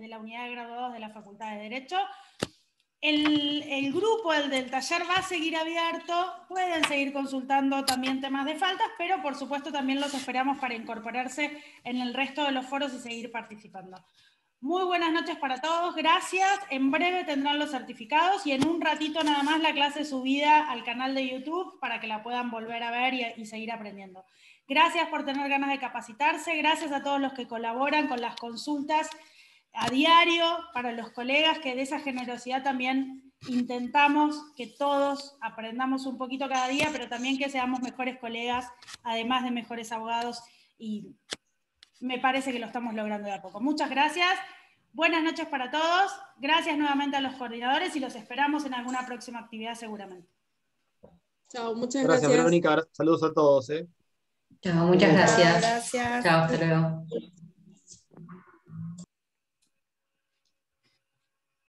de la unidad de graduados de la Facultad de Derecho. El grupo, el del taller, va a seguir abierto. Pueden seguir consultando también temas de faltas, pero por supuesto también los esperamos para incorporarse en el resto de los foros y seguir participando. Muy buenas noches para todos, gracias. En breve tendrán los certificados y en un ratito nada más la clase subida al canal de YouTube para que la puedan volver a ver y seguir aprendiendo. Gracias por tener ganas de capacitarse, gracias a todos los que colaboran con las consultas a diario, para los colegas, que de esa generosidad también intentamos que todos aprendamos un poquito cada día, pero también que seamos mejores colegas, además de mejores abogados, y me parece que lo estamos logrando de a poco. Muchas gracias, buenas noches para todos, gracias nuevamente a los coordinadores y los esperamos en alguna próxima actividad seguramente. Chao, muchas gracias. Gracias, Verónica, saludos a todos. Chao, muchas gracias. Gracias. Chao, hasta luego.